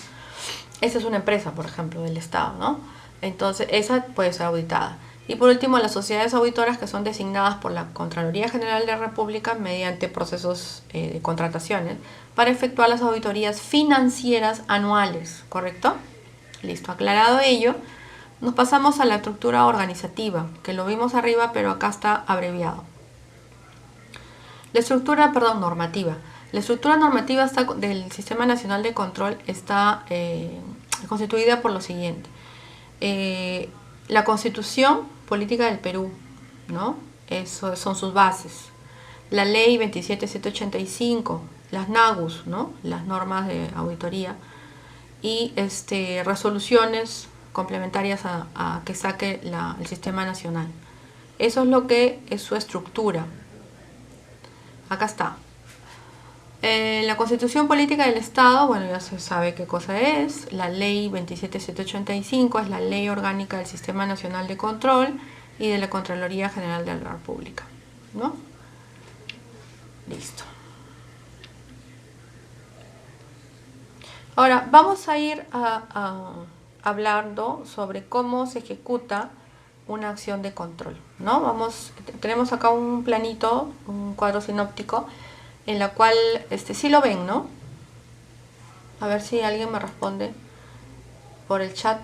Esa es una empresa, por ejemplo, del Estado, ¿no? Entonces, esa puede ser auditada. Y por último, las sociedades auditoras, que son designadas por la Contraloría General de la República mediante procesos de contrataciones para efectuar las auditorías financieras anuales, ¿correcto? Listo, aclarado ello, nos pasamos a la estructura organizativa, que lo vimos arriba, pero acá está abreviado. La estructura, normativa. La estructura normativa del Sistema Nacional de Control está constituida por lo siguiente. La Constitución Política del Perú, ¿no? Eso son sus bases. La Ley 27785, las NAGUS, ¿no? Las normas de auditoría, y resoluciones complementarias a que saque el Sistema Nacional. Eso es lo que es su estructura. Acá está. La Constitución Política del Estado, bueno, ya se sabe qué cosa es. La Ley 27785 es la Ley Orgánica del Sistema Nacional de Control y de la Contraloría General de la República, ¿no? Listo. Ahora, vamos a ir hablando sobre cómo se ejecuta una acción de control, ¿no? Tenemos acá un planito, un cuadro sinóptico, en la cual, sí lo ven, ¿no? A ver si alguien me responde por el chat.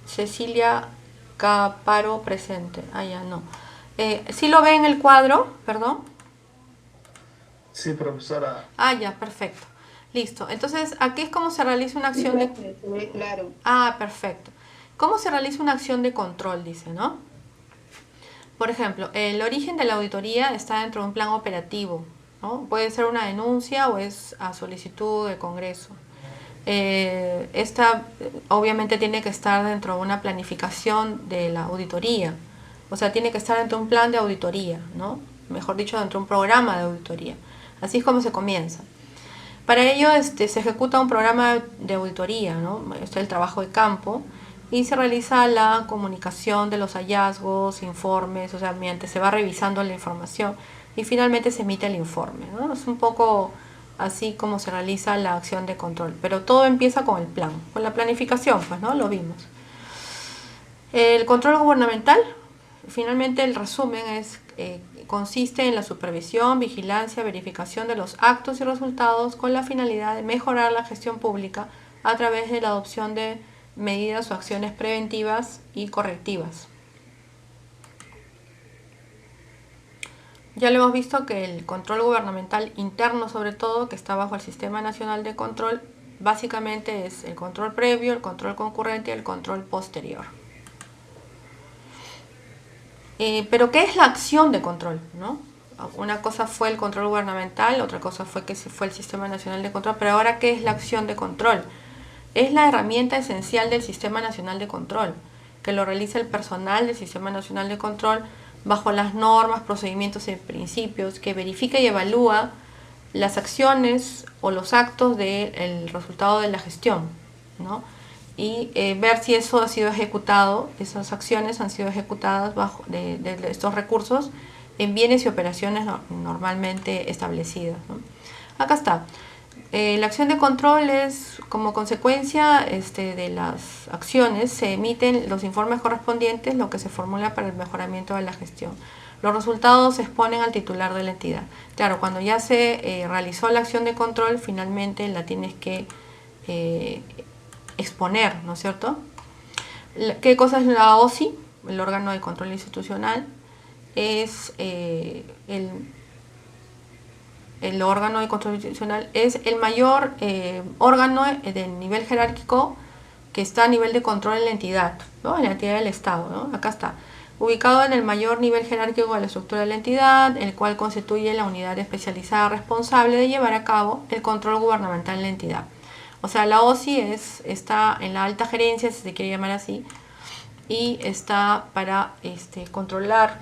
Cecilia Caparo presente. Ah, ya no. ¿Sí lo ven el cuadro? Perdón. Sí, profesora. Ah, ya, perfecto. Listo. Entonces, aquí es cómo se realiza una acción de... Claro. Ah, perfecto. ¿Cómo se realiza una acción de control? Dice, ¿no? Por ejemplo, el origen de la auditoría está dentro de un plan operativo, ¿no? Puede ser una denuncia o es a solicitud del Congreso. Esta obviamente tiene que estar dentro de una planificación de la auditoría. O sea, tiene que estar dentro de un plan de auditoría, ¿no? Mejor dicho, dentro de un programa de auditoría. Así es como se comienza. Para ello se ejecuta un programa de auditoría, ¿no? Este es el trabajo de campo, y se realiza la comunicación de los hallazgos, informes, o sea, mediante se va revisando la información y finalmente se emite el informe, ¿no? Es un poco así como se realiza la acción de control, pero todo empieza con el plan, con la planificación, pues, ¿no? Lo vimos. El control gubernamental, finalmente el resumen consiste en la supervisión, vigilancia, verificación de los actos y resultados con la finalidad de mejorar la gestión pública a través de la adopción de medidas o acciones preventivas y correctivas. Ya lo hemos visto que el control gubernamental interno, sobre todo, que está bajo el Sistema Nacional de Control, básicamente es el control previo, el control concurrente y el control posterior. Pero ¿qué es la acción de control, ¿no? Una cosa fue el control gubernamental, otra cosa fue el Sistema Nacional de Control, pero ahora ¿qué es la acción de control? Es la herramienta esencial del Sistema Nacional de Control, que lo realiza el personal del Sistema Nacional de Control bajo las normas, procedimientos y principios, que verifica y evalúa las acciones o los actos del resultado de la gestión, ¿no? Y ver si eso ha sido ejecutado, esas acciones han sido ejecutadas bajo de estos recursos en bienes y operaciones normalmente establecidas, ¿no? Acá está. La acción de control es como consecuencia de las acciones, se emiten los informes correspondientes, lo que se formula para el mejoramiento de la gestión. Los resultados se exponen al titular de la entidad. Claro, cuando ya se realizó la acción de control, finalmente la tienes que exponer, ¿no es cierto? ¿Qué cosa es la OSI? El órgano de control institucional. Es el órgano de control institucional, es el mayor órgano de nivel jerárquico que está a nivel de control en la entidad, ¿no? En la entidad del Estado, ¿no? Acá está. Ubicado en el mayor nivel jerárquico de la estructura de la entidad, el cual constituye la unidad especializada responsable de llevar a cabo el control gubernamental en la entidad. O sea, la OSI está en la alta gerencia, si se quiere llamar así, y está para controlar,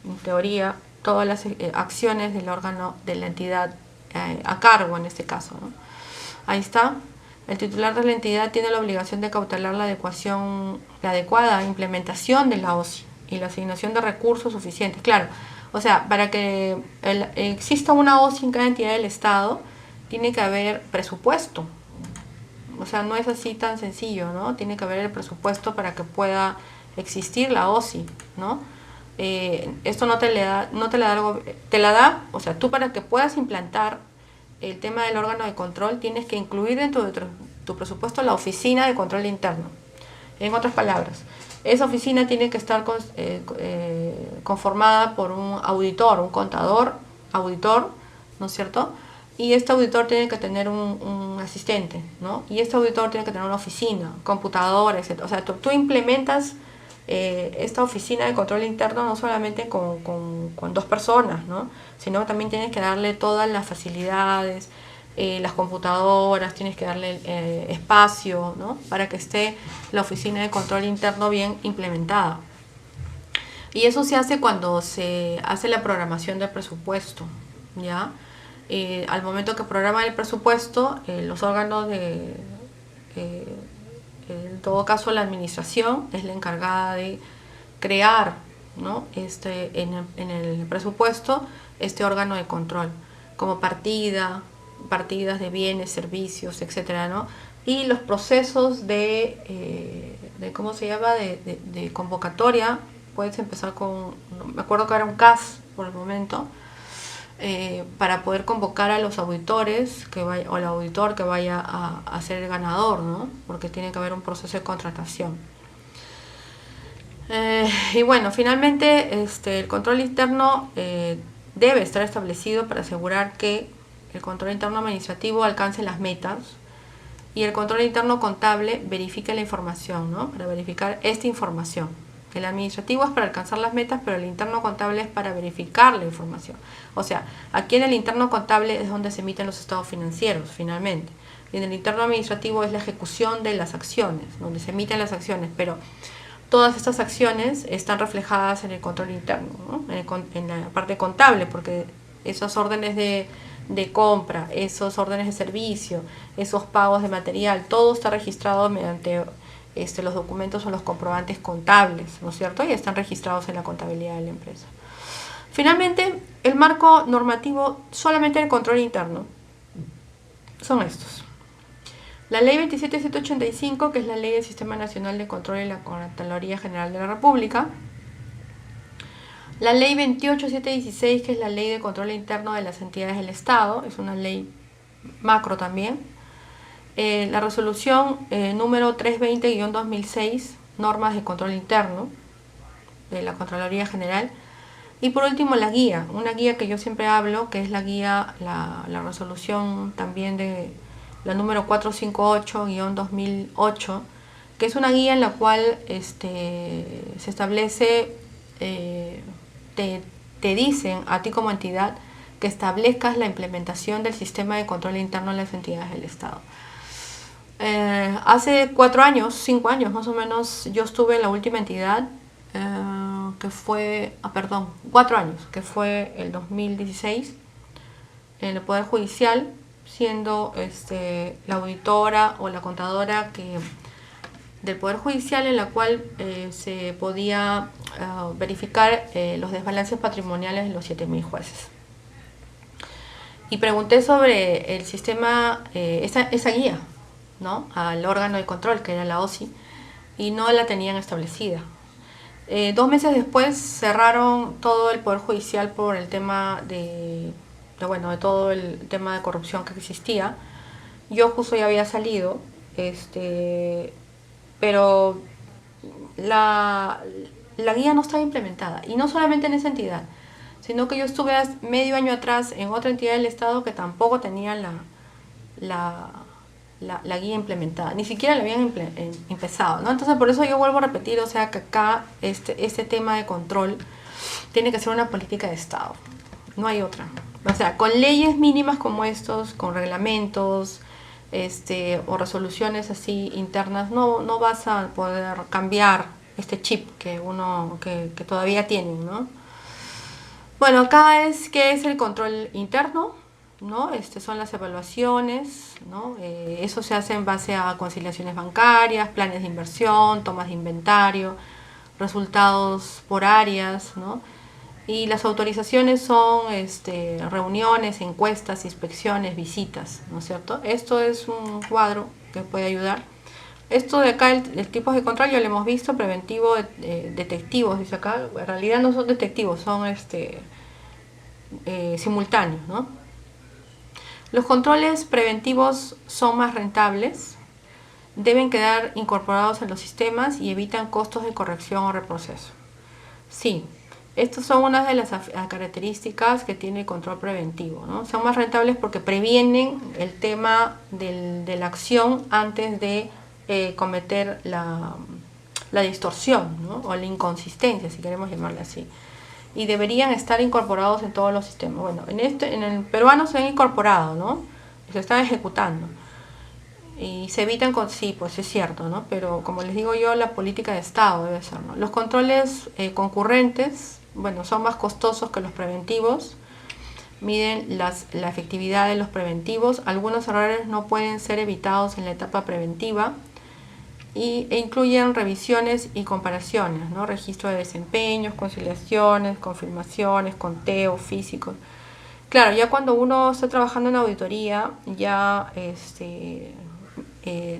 en teoría, todas las acciones del órgano de la entidad a cargo en este caso, ¿no? Ahí está. El titular de la entidad tiene la obligación de cautelar la adecuada implementación de la OSI y la asignación de recursos suficientes. Claro, o sea, para que exista una OSI en cada entidad del Estado, tiene que haber presupuesto. O sea, no es así tan sencillo, ¿no? Tiene que haber el presupuesto para que pueda existir la OSI, ¿no? Esto no te la da, o sea, tú para que puedas implantar el tema del órgano de control tienes que incluir dentro de tu presupuesto la oficina de control interno. En otras palabras, esa oficina tiene que estar conformada por un auditor, un contador, auditor, ¿no es cierto? Y este auditor tiene que tener un asistente, ¿no? Y este auditor tiene que tener una oficina, computadora, etc. O sea, tú implementas esta oficina de control interno no solamente con 2 personas, ¿no? Sino que también tienes que darle todas las facilidades, las computadoras, tienes que darle espacio, ¿no? Para que esté la oficina de control interno bien implementada. Y eso se hace cuando se hace la programación del presupuesto, ¿ya? Al momento que programan el presupuesto, los órganos en todo caso la administración es la encargada de crear, ¿no? En el presupuesto este órgano de control, como partidas de bienes, servicios, etcétera, ¿no? Y los procesos de ¿cómo se llama? De convocatoria, puedes empezar con, me acuerdo que era un CAS por el momento, para poder convocar a los auditores o al auditor que vaya a ser el ganador, ¿no? Porque tiene que haber un proceso de contratación. Y bueno, finalmente el control interno debe estar establecido para asegurar que el control interno administrativo alcance las metas y el control interno contable verifique la información, ¿no? Para verificar esta información. El administrativo es para alcanzar las metas, pero el interno contable es para verificar la información. O sea, aquí en el interno contable es donde se emiten los estados financieros, finalmente. Y en el interno administrativo es la ejecución de las acciones, donde se emiten las acciones, pero todas estas acciones están reflejadas en el control interno, ¿no? En la parte contable, porque esas órdenes de compra, esos órdenes de servicio, esos pagos de material, todo está registrado mediante los documentos o los comprobantes contables, ¿no es cierto? Y están registrados en la contabilidad de la empresa. Finalmente, el marco normativo solamente del control interno son estos. La Ley 27785, que es la Ley del Sistema Nacional de Control y la Contraloría General de la República. La Ley 28716, que es la Ley de Control Interno de las Entidades del Estado, es una ley macro también. La resolución número 320-2006, normas de control interno de la Contraloría General. Y por último la guía, una guía que yo siempre hablo, que es la guía, la resolución también de la número 458-2008, que es una guía en la cual se establece, te dicen a ti como entidad que establezcas la implementación del sistema de control interno en las entidades del Estado. Hace 4 años, 5 años más o menos, yo estuve en la última entidad, que fue, 4 años, que fue el 2016, en el Poder Judicial, siendo la auditora o la contadora del Poder Judicial, en la cual se podía verificar los desbalances patrimoniales de los 7.000 jueces. Y pregunté sobre el sistema, esa guía, ¿no? Al órgano de control, que era la OSI, y no la tenían establecida. 2 meses después cerraron todo el Poder Judicial por el tema de todo el tema de corrupción que existía. Yo justo ya había salido, pero la guía no estaba implementada, y no solamente en esa entidad, sino que yo estuve medio año atrás en otra entidad del Estado que tampoco tenía la guía implementada, ni siquiera la habían empezado, ¿no? Entonces por eso yo vuelvo a repetir, o sea, que acá este tema de control tiene que ser una política de Estado, no hay otra. O sea, con leyes mínimas como estos, con reglamentos o resoluciones así internas, no vas a poder cambiar este chip que todavía tienen, ¿no? Bueno, acá ¿qué es el control interno? ¿No? Son las evaluaciones, ¿no? Eso se hace en base a conciliaciones bancarias, planes de inversión, tomas de inventario, resultados por áreas, ¿no? Y las autorizaciones son reuniones, encuestas, inspecciones, visitas, ¿no es cierto? Esto es un cuadro que puede ayudar. Esto de acá, el tipo de control ya lo hemos visto, preventivo, detectivos, dice acá. En realidad no son detectivos, son simultáneos, ¿no? Los controles preventivos son más rentables, deben quedar incorporados en los sistemas y evitan costos de corrección o reproceso. Sí, Estas son una de las características que tiene el control preventivo, ¿no? Son más rentables porque previenen el tema de la acción antes de cometer la distorsión, ¿no? O la inconsistencia, si queremos llamarla así. Y deberían estar incorporados en todos los sistemas. Bueno, en el peruano se han incorporado, ¿no? Se están ejecutando. Y se evitan sí, pues es cierto, ¿no? Pero como les digo yo, la política de Estado debe ser, ¿no? Los controles concurrentes, bueno, son más costosos que los preventivos, miden la efectividad de los preventivos, algunos errores no pueden ser evitados en la etapa preventiva e incluyen revisiones y comparaciones, ¿no? Registro de desempeños, conciliaciones, confirmaciones, conteo físicos. Claro, ya cuando uno está trabajando en auditoría, ya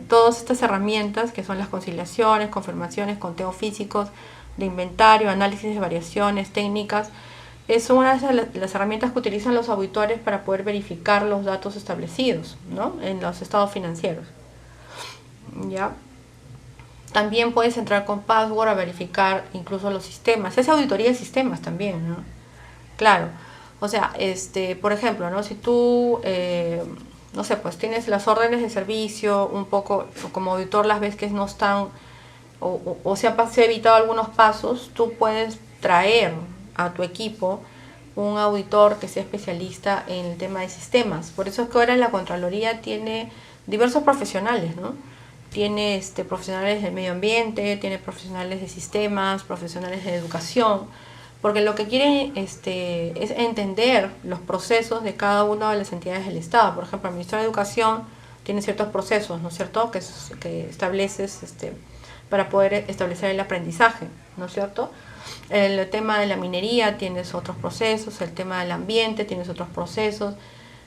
todas estas herramientas que son las conciliaciones, confirmaciones, conteos físicos de inventario, análisis de variaciones, técnicas, son una de las herramientas que utilizan los auditores para poder verificar los datos establecidos, ¿no? En los estados financieros. ¿Ya? También puedes entrar con password a verificar incluso los sistemas. Es auditoría de sistemas también, ¿no? Claro. O sea, por ejemplo, ¿no? Si tú, no sé, pues tienes las órdenes de servicio, un poco, como auditor las ves que no están, o se ha evitado algunos pasos, tú puedes traer a tu equipo un auditor que sea especialista en el tema de sistemas. Por eso es que ahora la Contraloría tiene diversos profesionales, ¿no? Tiene profesionales del medio ambiente, tiene profesionales de sistemas, profesionales de educación, porque lo que quieren es entender los procesos de cada una de las entidades del Estado. Por ejemplo, el Ministerio de Educación tiene ciertos procesos, ¿no es cierto?, que estableces para poder establecer el aprendizaje, ¿no es cierto? El tema de la minería tienes otros procesos, el tema del ambiente tienes otros procesos,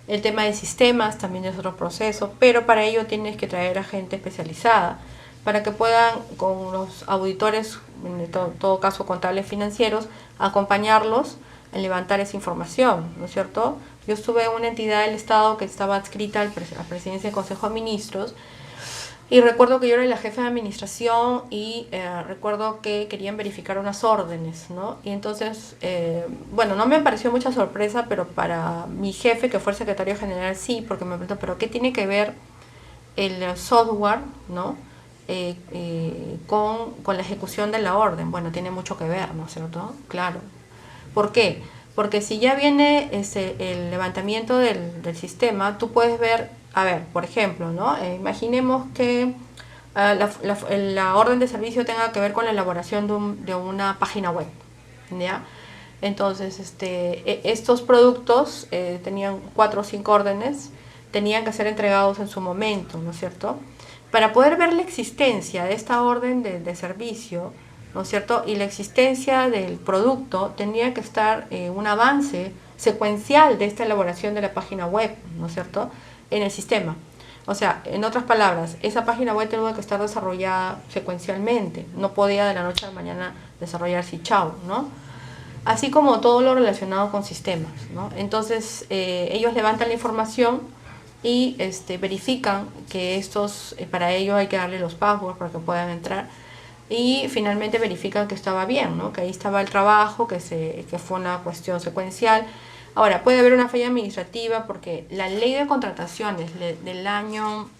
el tema de sistemas también es otro proceso, pero para ello tienes que traer a gente especializada para que puedan, con los auditores, en todo caso contables financieros, acompañarlos en levantar esa información, ¿no es cierto? Yo estuve en una entidad del Estado que estaba adscrita a la presidencia del Consejo de Ministros, y recuerdo que yo era la jefa de administración y recuerdo que querían verificar unas órdenes, ¿no? Y entonces, bueno, no me pareció mucha sorpresa, pero para mi jefe, que fue el secretario general, sí, porque me preguntó, ¿pero qué tiene que ver el software, ¿no? Con la ejecución de la orden? Bueno, tiene mucho que ver, ¿no es cierto? Claro. ¿Por qué? Porque si ya viene el levantamiento del sistema, tú puedes ver, a ver, por ejemplo, ¿no? Imaginemos que la orden de servicio tenga que ver con la elaboración de una página web, ¿ya? Entonces, estos productos tenían 4 o 5 órdenes, tenían que ser entregados en su momento, ¿no es cierto? Para poder ver la existencia de esta orden de servicio, ¿no es cierto?, y la existencia del producto, tenía que estar un avance secuencial de esta elaboración de la página web, ¿no es cierto?, en el sistema. O sea, en otras palabras, esa página web tenía que estar desarrollada secuencialmente, no podía de la noche a la mañana desarrollarse y chao, ¿no? Así como todo lo relacionado con sistemas, ¿no? Entonces, ellos levantan la información y verifican que para ello hay que darle los passwords para que puedan entrar, y finalmente verifican que estaba bien, ¿no? Que ahí estaba el trabajo, que fue una cuestión secuencial. Ahora, puede haber una falla administrativa porque la ley de contrataciones del año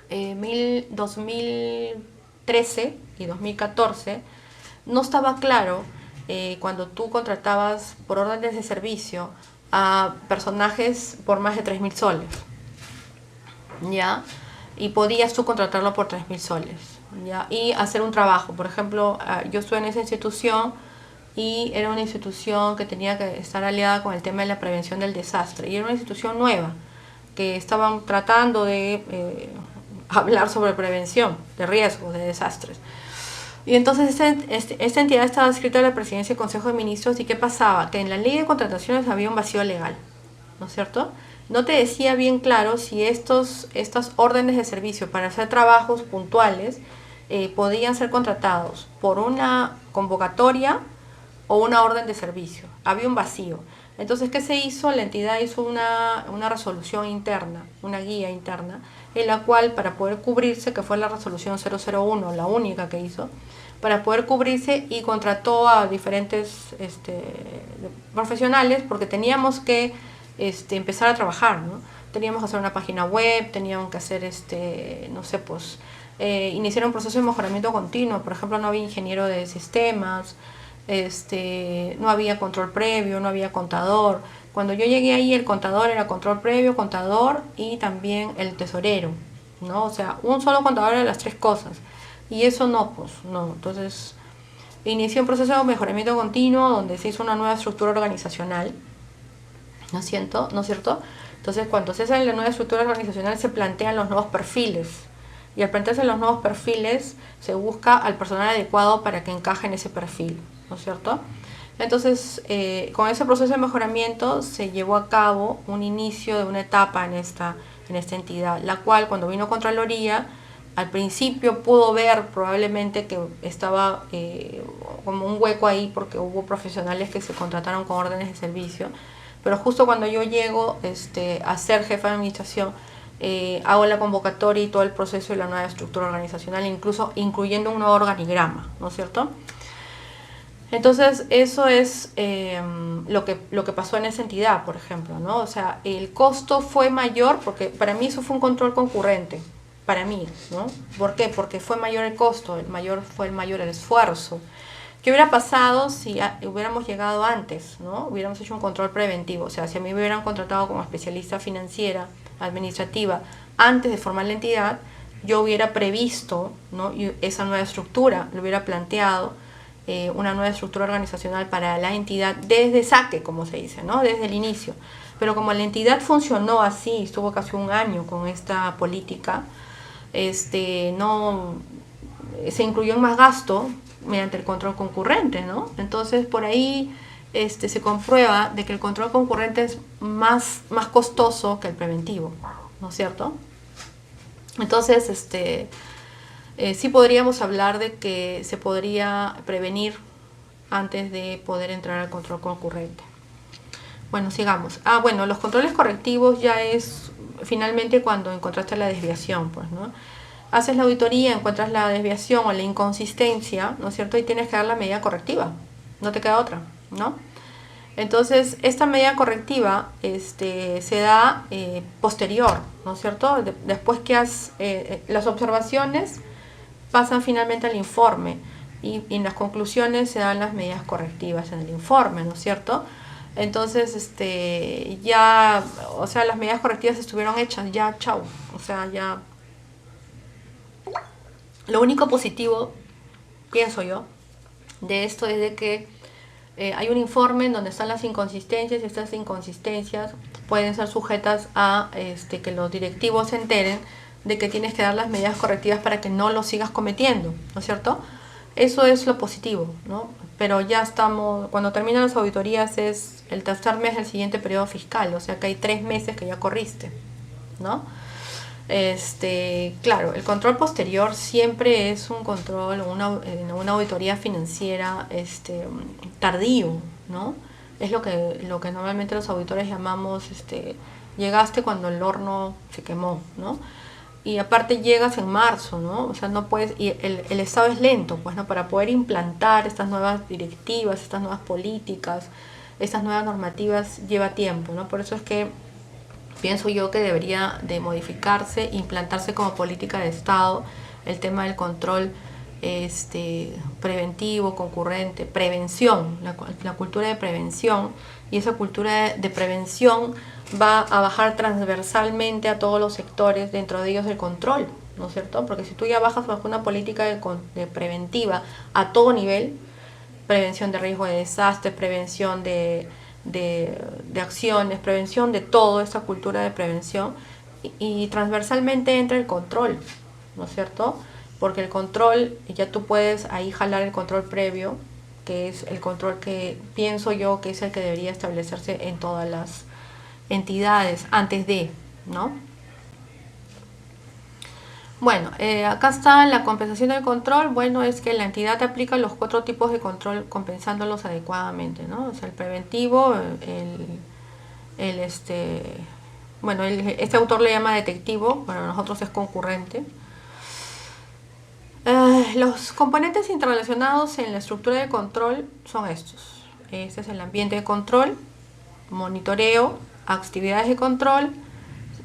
2013 y 2014 no estaba claro cuando tú contratabas por órdenes de servicio a personajes por más de 3.000 soles, ¿ya? Y podías tú contratarlo por 3.000 soles, ¿ya? Y hacer un trabajo. Por ejemplo, yo estuve en esa institución y era una institución que tenía que estar aliada con el tema de la prevención del desastre. Y era una institución nueva, que estaban tratando de hablar sobre prevención de riesgos, de desastres. Y entonces esta entidad estaba adscrita a la presidencia del Consejo de Ministros. ¿Y qué pasaba? Que en la ley de contrataciones había un vacío legal, ¿no es cierto? No te decía bien claro si estas órdenes de servicio para hacer trabajos puntuales podían ser contratados por una convocatoria o una orden de servicio. Había un vacío. Entonces, ¿qué se hizo? La entidad hizo una resolución interna, una guía interna, en la cual para poder cubrirse, que fue la resolución 001, la única que hizo, para poder cubrirse y contrató a diferentes profesionales porque teníamos que empezar a trabajar, ¿no? Teníamos que hacer una página web, teníamos que hacer, no sé, pues, iniciar un proceso de mejoramiento continuo. Por ejemplo, no había ingeniero de sistemas, no había control previo, no había contador. Cuando yo llegué ahí, el contador era control previo, contador y también el tesorero, ¿no? O sea, un solo contador era las tres cosas. Y eso no, pues, no. Entonces, inicié un proceso de mejoramiento continuo donde se hizo una nueva estructura organizacional, ¿no es cierto? ¿No es cierto? Entonces, cuando se hace la nueva estructura organizacional, se plantean los nuevos perfiles. Y al plantearse los nuevos perfiles, se busca al personal adecuado para que encaje en ese perfil, ¿no es cierto? Entonces, con ese proceso de mejoramiento se llevó a cabo un inicio de una etapa en esta entidad, la cual cuando vino Contraloría, al principio pudo ver probablemente que estaba como un hueco ahí porque hubo profesionales que se contrataron con órdenes de servicio, pero justo cuando yo llego a ser jefa de administración, hago la convocatoria y todo el proceso de la nueva estructura organizacional, incluso incluyendo un nuevo organigrama, ¿no es cierto? Entonces, eso es lo que pasó en esa entidad, por ejemplo, ¿no? O sea, el costo fue mayor porque para mí eso fue un control concurrente, para mí, ¿no? ¿Por qué? Porque fue mayor el costo, fue mayor el esfuerzo. ¿Qué hubiera pasado si hubiéramos llegado antes, ¿no? Hubiéramos hecho un control preventivo, o sea, si a mí me hubieran contratado como especialista financiera, administrativa, antes de formar la entidad, yo hubiera previsto, ¿no? esa nueva estructura, lo hubiera planteado, una nueva estructura organizacional para la entidad desde saque, como se dice, ¿no? Desde el inicio. Pero como la entidad funcionó así, estuvo casi un año con esta política, no se incluyó en más gasto mediante el control concurrente, ¿no? Entonces, por ahí se comprueba de que el control concurrente es más costoso que el preventivo, ¿no es cierto? Entonces, sí podríamos hablar de que se podría prevenir antes de poder entrar al control concurrente. Bueno, sigamos. Bueno, los controles correctivos ya es finalmente cuando encontraste la desviación, pues, ¿no? Haces la auditoría, encuentras la desviación o la inconsistencia, ¿no es cierto? Y tienes que dar la medida correctiva, no te queda otra, ¿no? Entonces, esta medida correctiva se da posterior, ¿no es cierto? Después que las observaciones pasan finalmente al informe y en las conclusiones se dan las medidas correctivas en el informe, ¿no es cierto? Entonces, ya, o sea, las medidas correctivas estuvieron hechas, ya, chau, o sea, ya. Lo único positivo, pienso yo, de esto es de que hay un informe en donde están las inconsistencias y estas inconsistencias pueden ser sujetas a que los directivos se enteren de que tienes que dar las medidas correctivas para que no lo sigas cometiendo, ¿no es cierto? Eso es lo positivo, ¿no? Pero ya estamos, cuando terminan las auditorías es el tercer mes del siguiente periodo fiscal, o sea que hay 3 meses que ya corriste, ¿no? Claro, el control posterior siempre es un control, una auditoría financiera tardío, ¿no? Es lo que normalmente los auditores llamamos, llegaste cuando el horno se quemó, ¿no? Y aparte llegas en marzo, ¿no? O sea, no puedes, y el Estado es lento, pues, ¿no? Para poder implantar estas nuevas directivas, estas nuevas políticas, estas nuevas normativas lleva tiempo, ¿no? Por eso es que pienso yo que debería de modificarse, implantarse como política de Estado el tema del control preventivo, concurrente, prevención, la cultura de prevención, y esa cultura de prevención va a bajar transversalmente a todos los sectores, dentro de ellos el control, ¿no es cierto? Porque si tú ya bajas bajo una política de preventiva a todo nivel, prevención de riesgo de desastres, prevención de acciones, prevención de todo, esta cultura de prevención, y transversalmente entra el control, ¿no es cierto? Porque el control, ya tú puedes ahí jalar el control previo, que es el control que pienso yo que es el que debería establecerse en todas las entidades antes de, ¿no? Bueno, acá está la compensación del control. Bueno, es que la entidad aplica los 4 tipos de control compensándolos adecuadamente, ¿no? O sea, el preventivo, bueno, este autor le llama detectivo, para nosotros es concurrente. Los componentes interrelacionados en la estructura de control son estos. Este es el ambiente de control, monitoreo, actividades de control,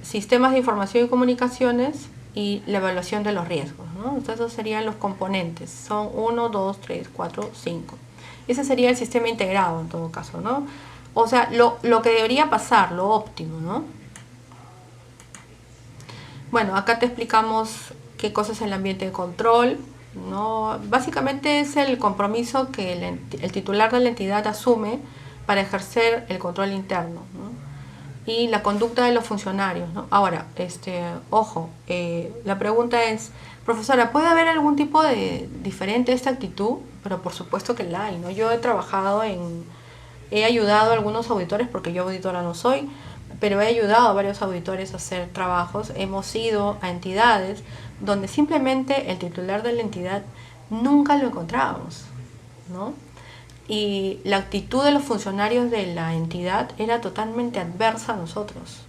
sistemas de información y comunicaciones y la evaluación de los riesgos, ¿no? Estos serían los componentes. Son 1, 2, 3, 4, 5. Ese sería el sistema integrado en todo caso, ¿no? O sea, lo que debería pasar, lo óptimo, ¿no? Bueno, acá te explicamos qué cosa es el ambiente de control, ¿no? Básicamente es el compromiso que el titular de la entidad asume para ejercer el control interno, ¿no? Y la conducta de los funcionarios, ¿no? Ahora, ojo, la pregunta es, profesora, ¿puede haber algún tipo de diferente esta actitud? Pero por supuesto que la hay, ¿no? Yo he ayudado a algunos auditores, porque yo auditora no soy, pero he ayudado a varios auditores a hacer trabajos. Hemos ido a entidades donde simplemente el titular de la entidad nunca lo encontrábamos, ¿no? Y la actitud de los funcionarios de la entidad era totalmente adversa a nosotros,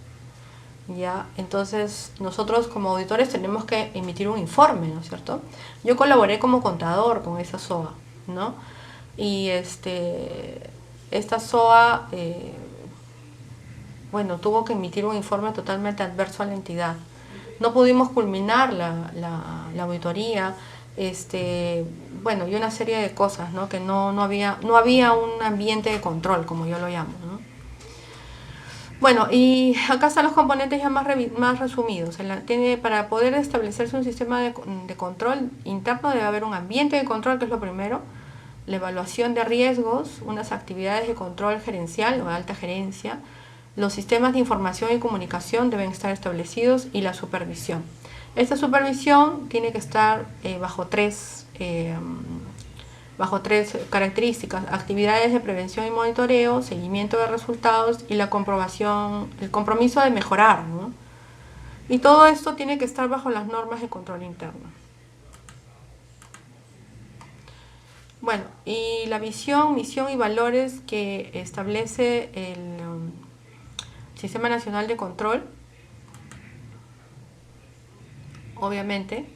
¿ya? Entonces nosotros como auditores tenemos que emitir un informe, ¿no es cierto? Yo colaboré como contador con esa SOA, ¿no? Y esta SOA, bueno, tuvo que emitir un informe totalmente adverso a la entidad. No pudimos culminar la auditoría, bueno, y una serie de cosas, ¿no? Que no había un ambiente de control, como yo lo llamo, ¿no? Bueno, y acá están los componentes ya más resumidos. Para poder establecerse un sistema de control interno debe haber un ambiente de control, que es lo primero, la evaluación de riesgos, unas actividades de control gerencial o de alta gerencia, los sistemas de información y comunicación deben estar establecidos y la supervisión. Esta supervisión tiene que estar bajo tres características: actividades de prevención y monitoreo, seguimiento de resultados y la comprobación, el compromiso de mejorar, ¿no? Y todo esto tiene que estar bajo las normas de control interno. Bueno, y la visión, misión y valores que establece el Sistema Nacional de Control, obviamente,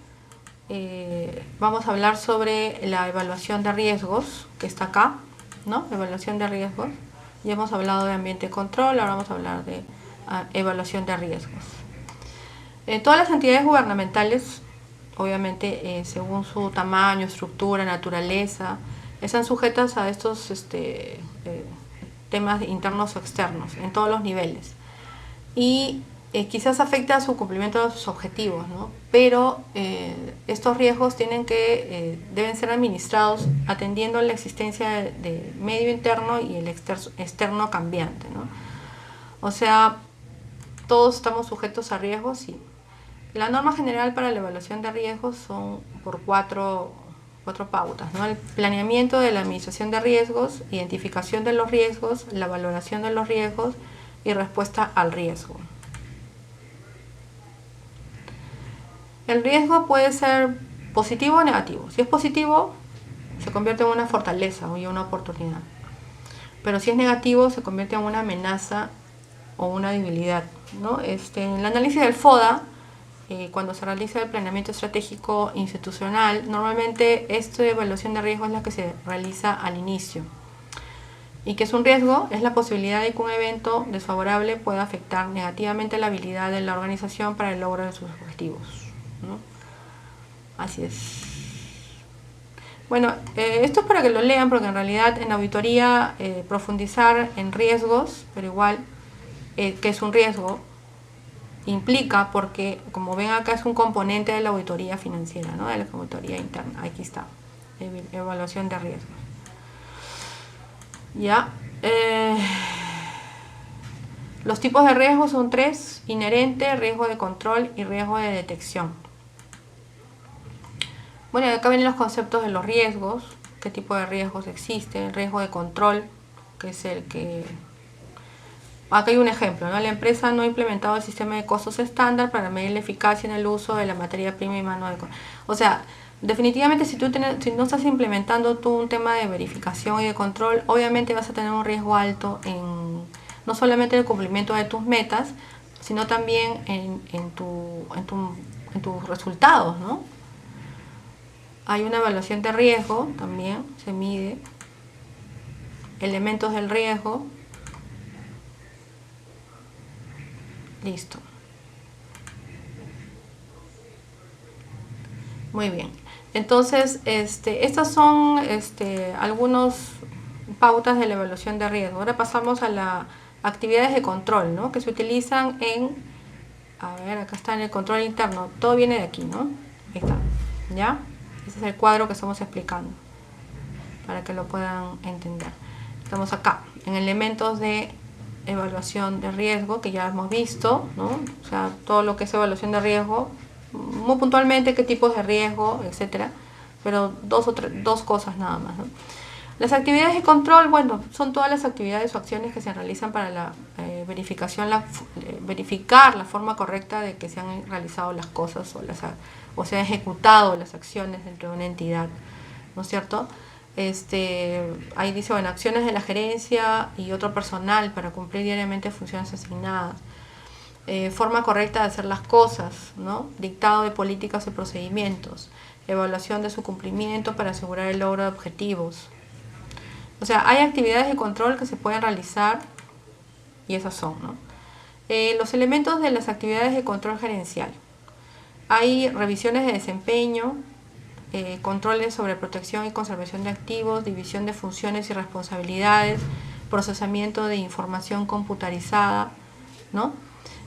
vamos a hablar sobre la evaluación de riesgos, que está acá, ¿no? Evaluación de riesgos. Ya hemos hablado de ambiente de control, ahora vamos a hablar de evaluación de riesgos. Todas las entidades gubernamentales, obviamente, según su tamaño, estructura, naturaleza, están sujetas a estos temas internos o externos, en todos los niveles. Y quizás afecta a su cumplimiento de sus objetivos, ¿no? Pero estos riesgos deben ser administrados atendiendo la existencia de medio interno y el externo cambiante, ¿no? O sea, todos estamos sujetos a riesgos, sí. La norma general para la evaluación de riesgos son por cuatro pautas, ¿no? El planeamiento de la administración de riesgos, identificación de los riesgos, la valoración de los riesgos y respuesta al riesgo. El riesgo puede ser positivo o negativo. Si es positivo, se convierte en una fortaleza y una oportunidad. Pero si es negativo, se convierte en una amenaza o una debilidad, ¿no? En el análisis del FODA, cuando se realiza el planeamiento estratégico institucional, normalmente esta evaluación de riesgo es la que se realiza al inicio. ¿Y qué es un riesgo? Es la posibilidad de que un evento desfavorable pueda afectar negativamente la habilidad de la organización para el logro de sus objetivos, ¿no? Así es. Bueno, esto es para que lo lean, porque en realidad en auditoría profundizar en riesgos, pero igual, ¿qué es un riesgo? Implica, porque como ven acá es un componente de la auditoría financiera, ¿no? De la auditoría interna. Aquí está, evaluación de riesgos. Ya. Los tipos de riesgos son 3: inherente, riesgo de control y riesgo de detección. Bueno, acá vienen los conceptos de los riesgos, qué tipo de riesgos existen. El riesgo de control, que es el que acá hay un ejemplo, ¿no? La empresa no ha implementado el sistema de costos estándar para medir la eficacia en el uso de la materia prima y mano de obra. O sea, definitivamente si si no estás implementando tú un tema de verificación y de control, obviamente vas a tener un riesgo alto en no solamente el cumplimiento de tus metas, sino también en tus resultados, ¿no? Hay una evaluación de riesgo, también se mide elementos del riesgo. Listo. Muy bien. Entonces, estas son algunas pautas de la evaluación de riesgo. Ahora pasamos a las actividades de control, ¿no? Que se utilizan a ver, acá está en el control interno. Todo viene de aquí, ¿no? Ahí está. ¿Ya? Ese es el cuadro que estamos explicando para que lo puedan entender. Estamos acá, en elementos de evaluación de riesgo, que ya hemos visto, ¿no? O sea, todo lo que es evaluación de riesgo, muy puntualmente qué tipos de riesgo, etcétera, pero dos cosas nada más, ¿no? Las actividades de control, bueno, son todas las actividades o acciones que se realizan para la verificación, verificar la forma correcta de que se han realizado las cosas o se han ejecutado las acciones dentro de una entidad, ¿no es cierto? Ahí dice, bueno, acciones de la gerencia y otro personal para cumplir diariamente funciones asignadas. Forma correcta de hacer las cosas, ¿no? Dictado de políticas y procedimientos, evaluación de su cumplimiento para asegurar el logro de objetivos. O sea, hay actividades de control que se pueden realizar y esas son, ¿no? Los elementos de las actividades de control gerencial. Hay revisiones de desempeño, controles sobre protección y conservación de activos, división de funciones y responsabilidades, procesamiento de información computarizada, ¿no?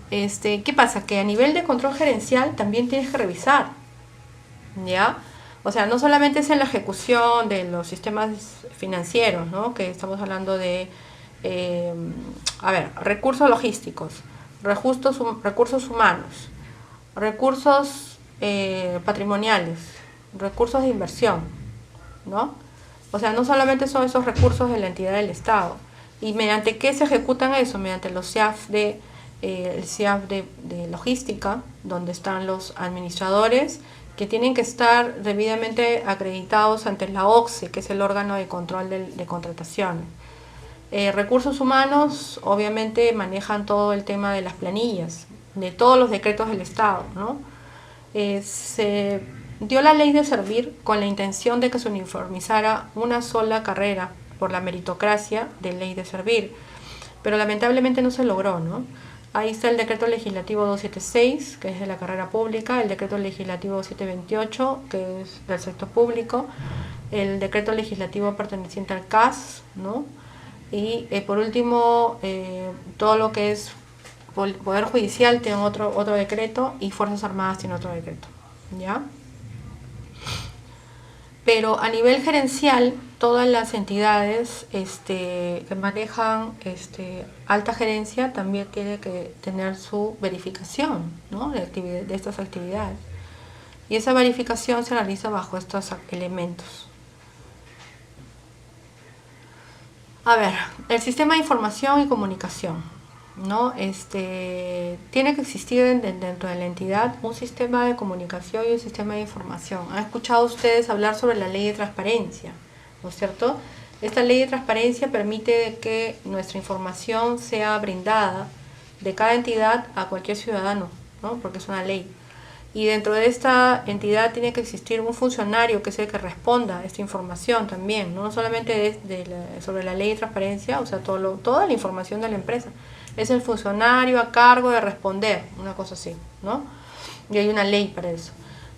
¿Qué pasa? Que a nivel de control gerencial también tienes que revisar, ¿ya? O sea, no solamente es en la ejecución de los sistemas financieros, ¿no? Que estamos hablando de, recursos logísticos, recursos humanos, recursos patrimoniales, recursos de inversión, ¿no? O sea, no solamente son esos recursos de la entidad del Estado. ¿Y mediante qué se ejecutan eso? Mediante los CIAF el CIAF de logística, donde están los administradores que tienen que estar debidamente acreditados ante la OCSE, que es el órgano de control de contrataciones. Recursos humanos obviamente manejan todo el tema de las planillas, de todos los decretos del Estado, ¿no? Se dio la ley de servir con la intención de que se uniformizara una sola carrera por la meritocracia de ley de servir, pero lamentablemente no se logró, ¿no? Ahí está el decreto legislativo 276, que es de la carrera pública, el decreto legislativo 728, que es del sector público, el decreto legislativo perteneciente al CAS, ¿no? Y por último, todo lo que es Poder Judicial tiene otro decreto y Fuerzas Armadas tiene otro decreto, ¿ya? Pero a nivel gerencial, todas las entidades que manejan alta gerencia también tienen que tener su verificación, ¿no? de estas actividades. Y esa verificación se realiza bajo estos elementos. A ver, el sistema de información y comunicación, ¿no? Tiene que existir dentro de la entidad un sistema de comunicación y un sistema de información. ¿Han escuchado ustedes hablar sobre la ley de transparencia? ¿No es cierto? Esta ley de transparencia permite que nuestra información sea brindada de cada entidad a cualquier ciudadano, ¿no? Porque es una ley. Y dentro de esta entidad tiene que existir un funcionario que es el que responda a esta información también, no solamente sobre la ley de transparencia, o sea, toda la información de la empresa. Es el funcionario a cargo de responder, una cosa así, ¿no? Y hay una ley para eso.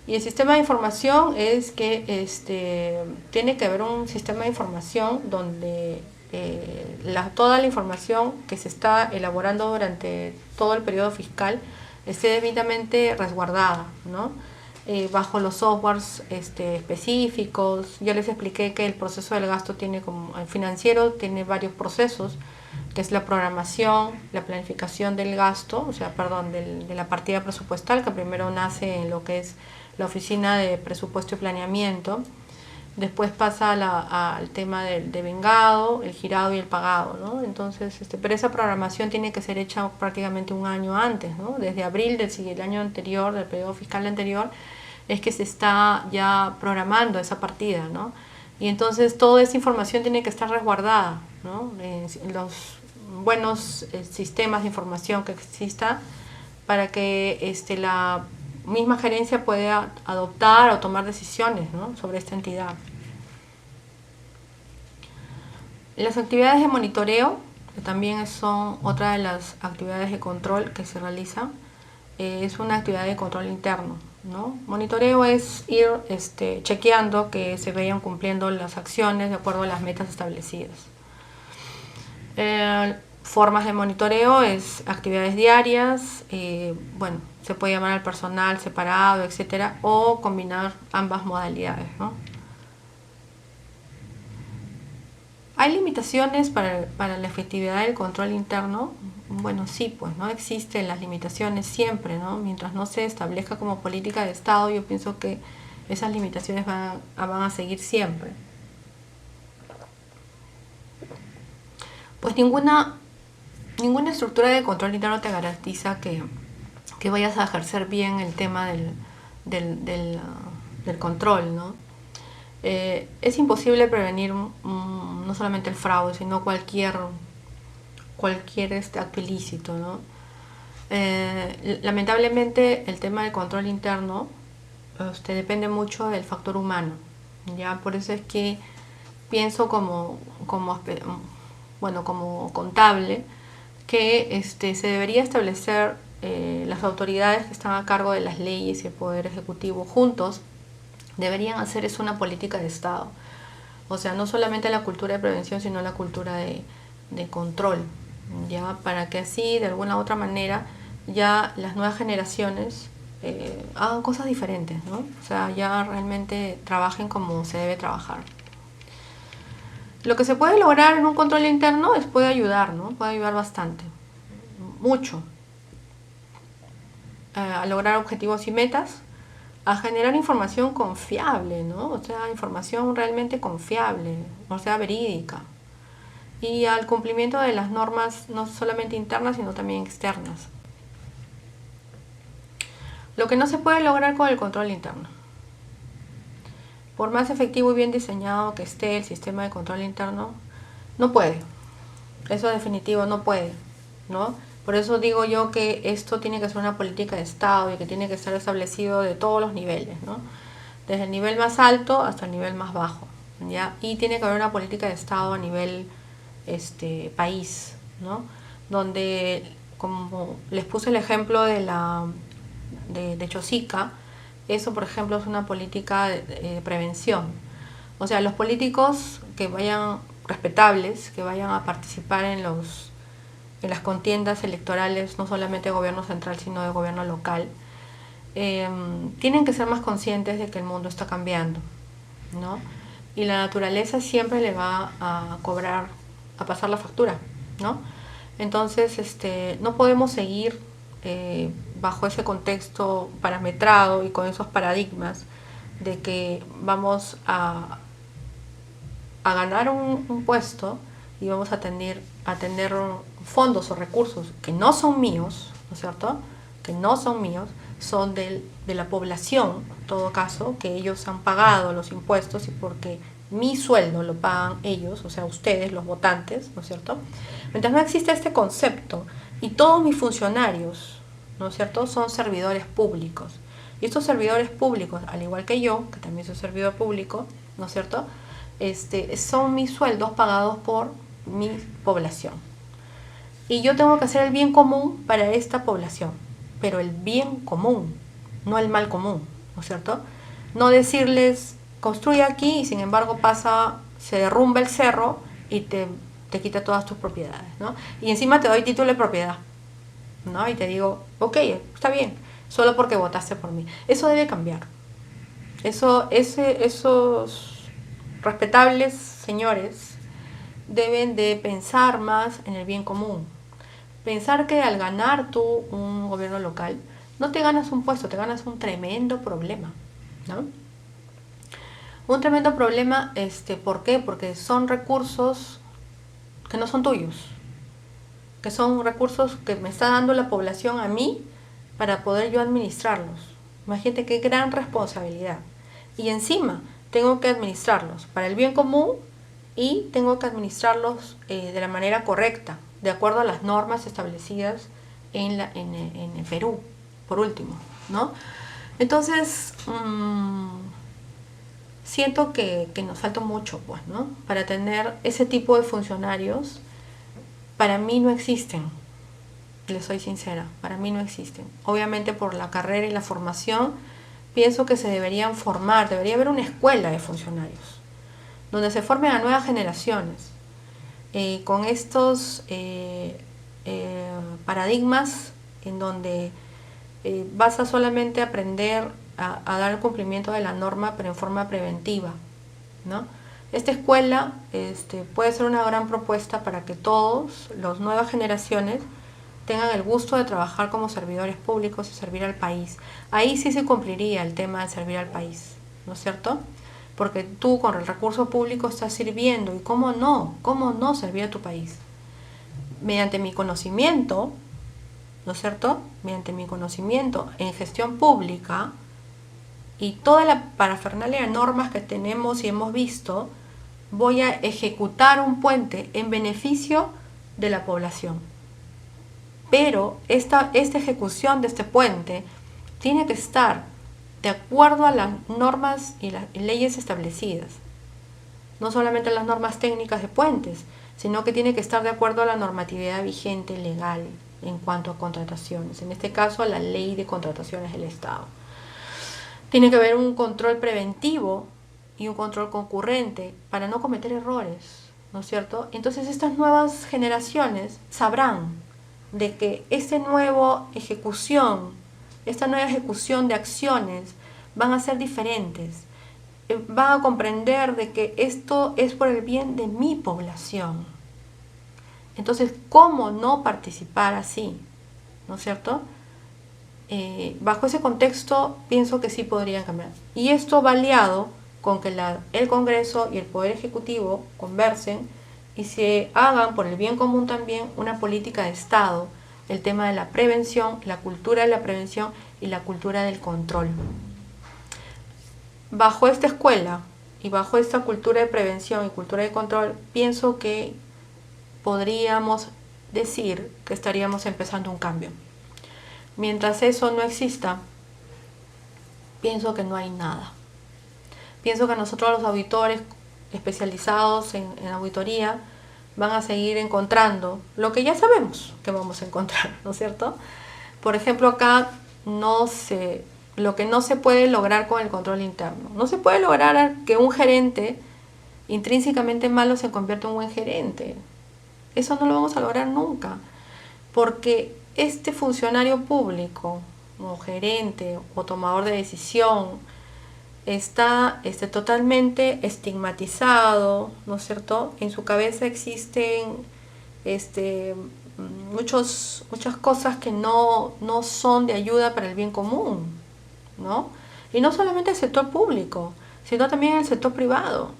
Y el sistema de información es que tiene que haber un sistema de información donde toda la información que se está elaborando durante todo el periodo fiscal esté debidamente resguardada, ¿no? Bajo los softwares específicos. Ya les expliqué que el proceso del gasto el financiero tiene varios procesos, que es la programación, la planificación del gasto, de la partida presupuestal, que primero nace en lo que es la Oficina de Presupuesto y Planeamiento. Después pasa al tema de vengado, el girado y el pagado, ¿no? Entonces, pero esa programación tiene que ser hecha prácticamente un año antes, ¿no? Desde abril del año anterior, del periodo fiscal anterior, es que se está ya programando esa partida, ¿no? Y entonces toda esa información tiene que estar resguardada, ¿no? Los buenos sistemas de información que exista para que la misma gerencia pueda adoptar o tomar decisiones, ¿no?, sobre esta entidad. Las actividades de monitoreo, que también son otra de las actividades de control que se realizan, es una actividad de control interno, ¿no? Monitoreo es ir chequeando que se vayan cumpliendo las acciones de acuerdo a las metas establecidas. Formas de monitoreo es actividades diarias, bueno, se puede llamar al personal separado, etcétera, o combinar ambas modalidades, ¿no? ¿Hay limitaciones para la efectividad del control interno? Bueno, sí, pues, ¿no? Existen las limitaciones siempre, ¿no? Mientras no se establezca como política de Estado, yo pienso que esas limitaciones van a seguir siempre. Pues ninguna estructura de control interno te garantiza que vayas a ejercer bien el tema del control, ¿no? Es imposible prevenir no solamente el fraude, sino cualquier acto ilícito, ¿no? Lamentablemente el tema del control interno depende mucho del factor humano, ¿ya? Por eso es que pienso como contable que se debería establecer las autoridades que están a cargo de las leyes y el poder ejecutivo juntos deberían hacer eso una política de Estado. O sea, no solamente la cultura de prevención, sino la cultura de control, ya, para que así de alguna u otra manera ya las nuevas generaciones hagan cosas diferentes, ¿no? O sea, ya realmente trabajen como se debe trabajar. Lo que se puede lograr en un control interno puede ayudar, ¿no? Puede ayudar bastante, mucho, a lograr objetivos y metas, a generar información confiable, ¿no? O sea, información realmente confiable, o sea, verídica. Y al cumplimiento de las normas, no solamente internas, sino también externas. Lo que no se puede lograr con el control interno. Por más efectivo y bien diseñado que esté el sistema de control interno, no puede. Eso definitivo no puede, ¿no? Por eso digo yo que esto tiene que ser una política de Estado y que tiene que estar establecido de todos los niveles, ¿no? Desde el nivel más alto hasta el nivel más bajo, ¿ya? Y tiene que haber una política de Estado a nivel país, ¿no? Donde, como les puse el ejemplo de Chosica, eso, por ejemplo, es una política de prevención. O sea, los políticos que vayan respetables, que vayan a participar en las contiendas electorales, no solamente de gobierno central, sino de gobierno local, tienen que ser más conscientes de que el mundo está cambiando, ¿no? Y la naturaleza siempre le va a cobrar, a pasar la factura, ¿no? Entonces, no podemos seguir bajo ese contexto parametrado y con esos paradigmas de que vamos a ganar un puesto y vamos a tener fondos o recursos que no son míos, ¿no es cierto?, que no son míos, son de la población, en todo caso, que ellos han pagado los impuestos y porque mi sueldo lo pagan ellos, o sea, ustedes, los votantes, ¿no es cierto? Mientras no existe este concepto y todos mis funcionarios, ¿no es cierto?, son servidores públicos. Y estos servidores públicos, al igual que yo, que también soy servidor público, ¿no es cierto?, son mis sueldos pagados por mi población. Y yo tengo que hacer el bien común para esta población, pero el bien común, no el mal común, ¿no es cierto? No decirles, construye aquí y sin embargo se derrumba el cerro y te quita todas tus propiedades, ¿no? Y encima te doy título de propiedad, ¿no? Y te digo, ok, está bien, solo porque votaste por mí. Eso debe cambiar. Esos respetables señores deben de pensar más en el bien común. Pensar que al ganar tú un gobierno local, no te ganas un puesto, te ganas un tremendo problema, ¿no? Un tremendo problema, ¿por qué? Porque son recursos que no son tuyos, que son recursos que me está dando la población a mí para poder yo administrarlos. Imagínate qué gran responsabilidad. Y encima tengo que administrarlos para el bien común y tengo que administrarlos de la manera correcta, de acuerdo a las normas establecidas en el Perú, por último, ¿no? Entonces, siento que nos falta mucho, pues, ¿no? Para tener ese tipo de funcionarios. Para mí no existen, les soy sincera, para mí no existen. Obviamente por la carrera y la formación, pienso que se deberían formar, debería haber una escuela de funcionarios, donde se formen a nuevas generaciones, con estos paradigmas en donde vas a solamente aprender a dar el cumplimiento de la norma, pero en forma preventiva, ¿no? Esta escuela puede ser una gran propuesta para que todos, las nuevas generaciones, tengan el gusto de trabajar como servidores públicos y servir al país. Ahí sí se cumpliría el tema de servir al país, ¿no es cierto? Porque tú con el recurso público estás sirviendo, y cómo no servir a tu país. Mediante mi conocimiento, ¿no es cierto? Mediante mi conocimiento en gestión pública y toda la parafernalia de normas que tenemos y hemos visto, voy a ejecutar un puente en beneficio de la población. Pero esta ejecución de este puente tiene que estar de acuerdo a las normas y las leyes establecidas. No solamente las normas técnicas de puentes, sino que tiene que estar de acuerdo a la normatividad vigente legal en cuanto a contrataciones. En este caso, a la ley de contrataciones del Estado. Tiene que haber un control preventivo y un control concurrente para no cometer errores, ¿no es cierto? Entonces estas nuevas generaciones sabrán de que esta nueva ejecución de acciones van a ser diferentes, van a comprender de que esto es por el bien de mi población. Entonces, ¿cómo no participar así? ¿No es cierto? Bajo ese contexto pienso que sí podrían cambiar. Y esto va aliado con que el Congreso y el Poder Ejecutivo conversen y se hagan por el bien común también una política de Estado, el tema de la prevención, la cultura de la prevención y la cultura del control. Bajo esta escuela y bajo esta cultura de prevención y cultura de control, pienso que podríamos decir que estaríamos empezando un cambio. Mientras eso no exista, pienso que no hay nada. Pienso que nosotros los auditores especializados en auditoría van a seguir encontrando lo que ya sabemos que vamos a encontrar, ¿no es cierto? Por ejemplo, acá lo que no se puede lograr con el control interno. No se puede lograr que un gerente intrínsecamente malo se convierta en un buen gerente. Eso no lo vamos a lograr nunca, porque este funcionario público, o gerente, o tomador de decisión, está totalmente estigmatizado, ¿no es cierto? En su cabeza existen muchas cosas que no son de ayuda para el bien común, ¿no? Y no solamente el sector público, sino también el sector privado.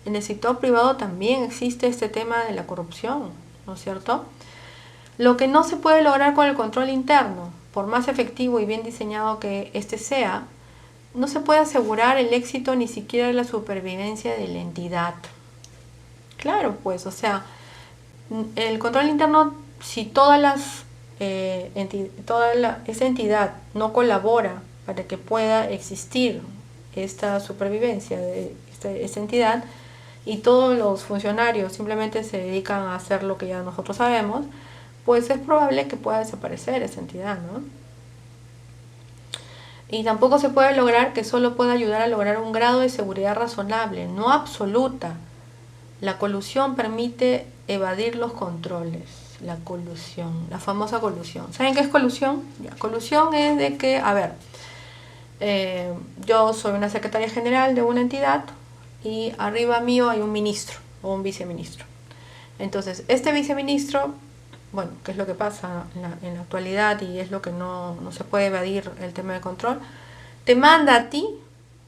En el sector privado también existe este tema de la corrupción, ¿no es cierto? Lo que no se puede lograr con el control interno, por más efectivo y bien diseñado que este sea, no se puede asegurar el éxito ni siquiera la supervivencia de la entidad. Claro, pues, o sea, el control interno, si esa entidad no colabora para que pueda existir esta supervivencia de esta entidad, y todos los funcionarios simplemente se dedican a hacer lo que ya nosotros sabemos, pues es probable que pueda desaparecer esa entidad, ¿no? Y tampoco se puede lograr que solo pueda ayudar a lograr un grado de seguridad razonable, no absoluta. La colusión permite evadir los controles. La colusión, la famosa colusión. ¿Saben qué es colusión? Ya, colusión es de que, yo soy una secretaria general de una entidad y arriba mío hay un ministro o un viceministro. Entonces, este viceministro, bueno, ¿qué es lo que pasa en la actualidad y es lo que no se puede evadir el tema de control? Te manda a ti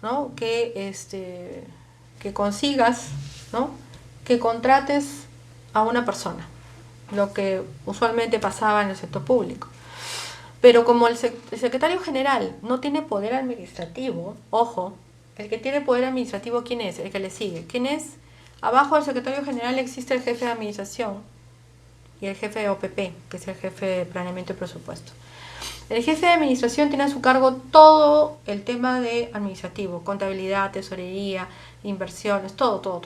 ¿no? Que consigas, ¿no? Que contrates a una persona, lo que usualmente pasaba en el sector público. Pero como el secretario general no tiene poder administrativo, ojo, el que tiene poder administrativo, ¿quién es? El que le sigue. ¿Quién es? Abajo del secretario general existe el jefe de administración y el jefe de OPP, que es el jefe de planeamiento y presupuesto. El jefe de administración tiene a su cargo todo el tema de administrativo, contabilidad, tesorería, inversiones, todo,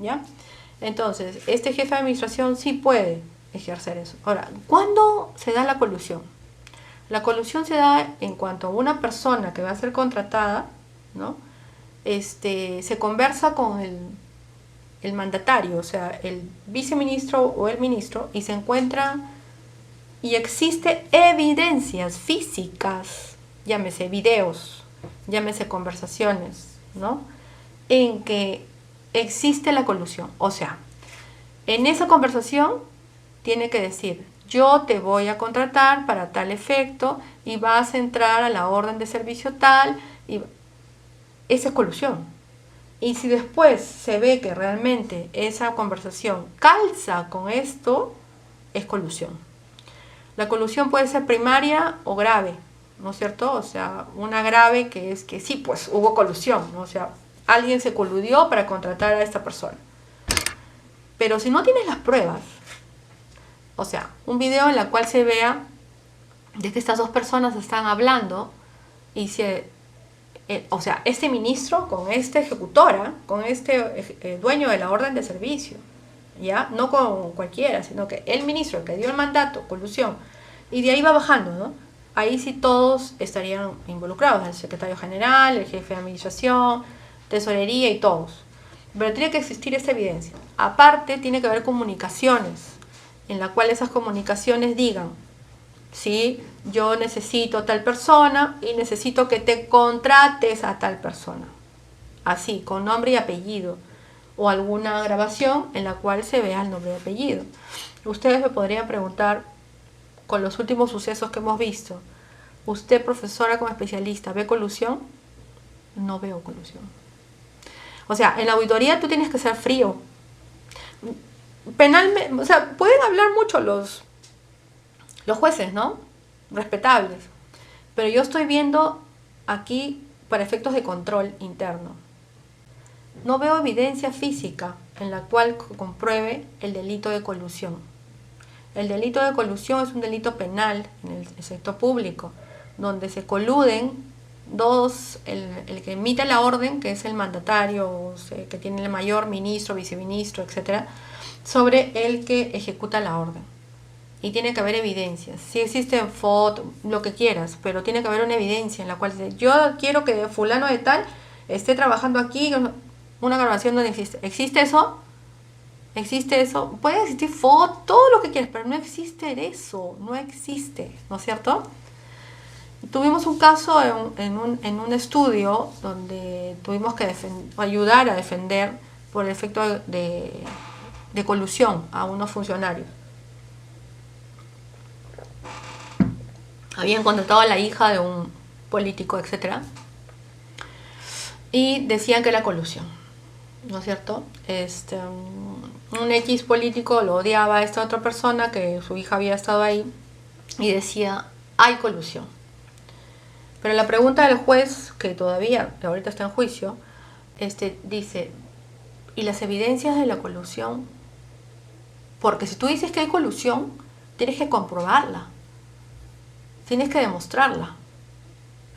¿ya? Entonces, este jefe de administración sí puede ejercer eso. Ahora, ¿cuándo se da la colusión? La colusión se da en cuanto a una persona que va a ser contratada, ¿no? Se conversa con el mandatario, o sea, el viceministro o el ministro, y se encuentra y existe evidencias físicas, llámese videos, llámese conversaciones, ¿no? En que existe la colusión. O sea, en esa conversación tiene que decir: yo te voy a contratar para tal efecto y vas a entrar a la orden de servicio tal, y esa es colusión. Y si después se ve que realmente esa conversación calza con esto, es colusión. La colusión puede ser primaria o grave, ¿no es cierto? O sea, una grave que es que sí, pues hubo colusión, ¿no? O sea, alguien se coludió para contratar a esta persona. Pero si no tienes las pruebas, o sea, un video en el cual se vea de que estas dos personas están hablando y o sea, este ministro con esta ejecutora, con este dueño de la orden de servicio, ¿ya? No con cualquiera, sino que el ministro que dio el mandato, colusión, y de ahí va bajando, ¿no? Ahí sí todos estarían involucrados, el secretario general, el jefe de administración, tesorería y todos. Pero tiene que existir esta evidencia. Aparte, tiene que haber comunicaciones, en la cual esas comunicaciones digan: sí, yo necesito a tal persona y necesito que te contrates a tal persona. Así, con nombre y apellido. O alguna grabación en la cual se vea el nombre y apellido. Ustedes me podrían preguntar, con los últimos sucesos que hemos visto, ¿usted, profesora como especialista, ve colusión? No veo colusión. O sea, en la auditoría tú tienes que ser frío. Penalmente, o sea, pueden hablar mucho los jueces, ¿no? Respetables. Pero yo estoy viendo aquí para efectos de control interno. No veo evidencia física en la cual compruebe el delito de colusión. El delito de colusión es un delito penal en el sector público, donde se coluden dos, el que emite la orden, que es el mandatario, o sea, que tiene el mayor, ministro, viceministro, etc., sobre el que ejecuta la orden. Y tiene que haber evidencias. Si existen fotos, lo que quieras, pero tiene que haber una evidencia en la cual dice: yo quiero que fulano de tal esté trabajando aquí, una grabación donde existe. ¿Existe eso? ¿Existe eso? Puede existir fotos, todo lo que quieras, pero no existe eso, no existe, ¿no es cierto? Tuvimos un caso en un estudio donde tuvimos que ayudar a defender por el efecto de colusión a unos funcionarios. Habían contratado a la hija de un político, etc. Y decían que era colusión, ¿no es cierto? Un X político lo odiaba a esta otra persona, que su hija había estado ahí, y decía: hay colusión. Pero la pregunta del juez, que ahorita está en juicio, dice: ¿y las evidencias de la colusión? Porque si tú dices que hay colusión, tienes que comprobarla, tienes que demostrarla.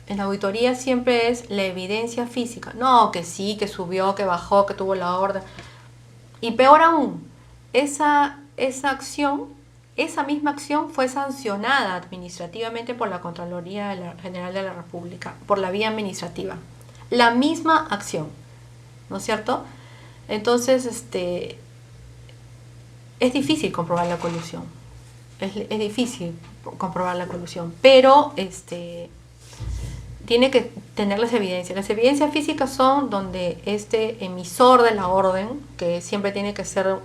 En la auditoría siempre es la evidencia física. No, que sí, que subió, que bajó, que tuvo la orden. Y peor aún, esa acción, esa misma acción fue sancionada administrativamente por la Contraloría General de la República, por la vía administrativa. La misma acción, ¿no es cierto? Entonces, es difícil comprobar la colusión. Es difícil comprobar la colusión, pero tiene que tener las evidencias. Las evidencias físicas son donde este emisor de la orden, que siempre tiene que ser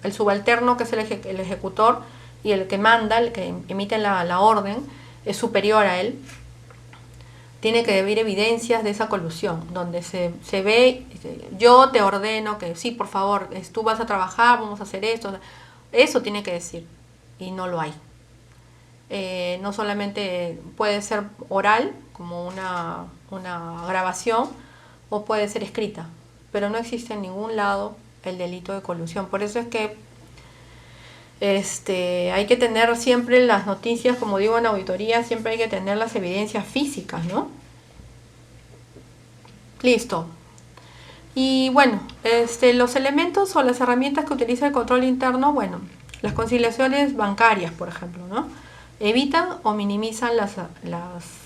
el subalterno, que es el ejecutor, y el que manda, el que emite la orden, es superior a él, tiene que haber evidencias de esa colusión, donde se ve, yo te ordeno que sí, por favor, tú vas a trabajar, vamos a hacer esto. Eso tiene que decir, y no lo hay. No solamente puede ser oral, como una grabación, o puede ser escrita, pero no existe en ningún lado el delito de colusión. Por eso es que hay que tener siempre las noticias, como digo en auditoría, siempre hay que tener las evidencias físicas, ¿no? Listo. Y bueno, los elementos o las herramientas que utiliza el control interno, bueno, las conciliaciones bancarias, por ejemplo, ¿no? Evitan o minimizan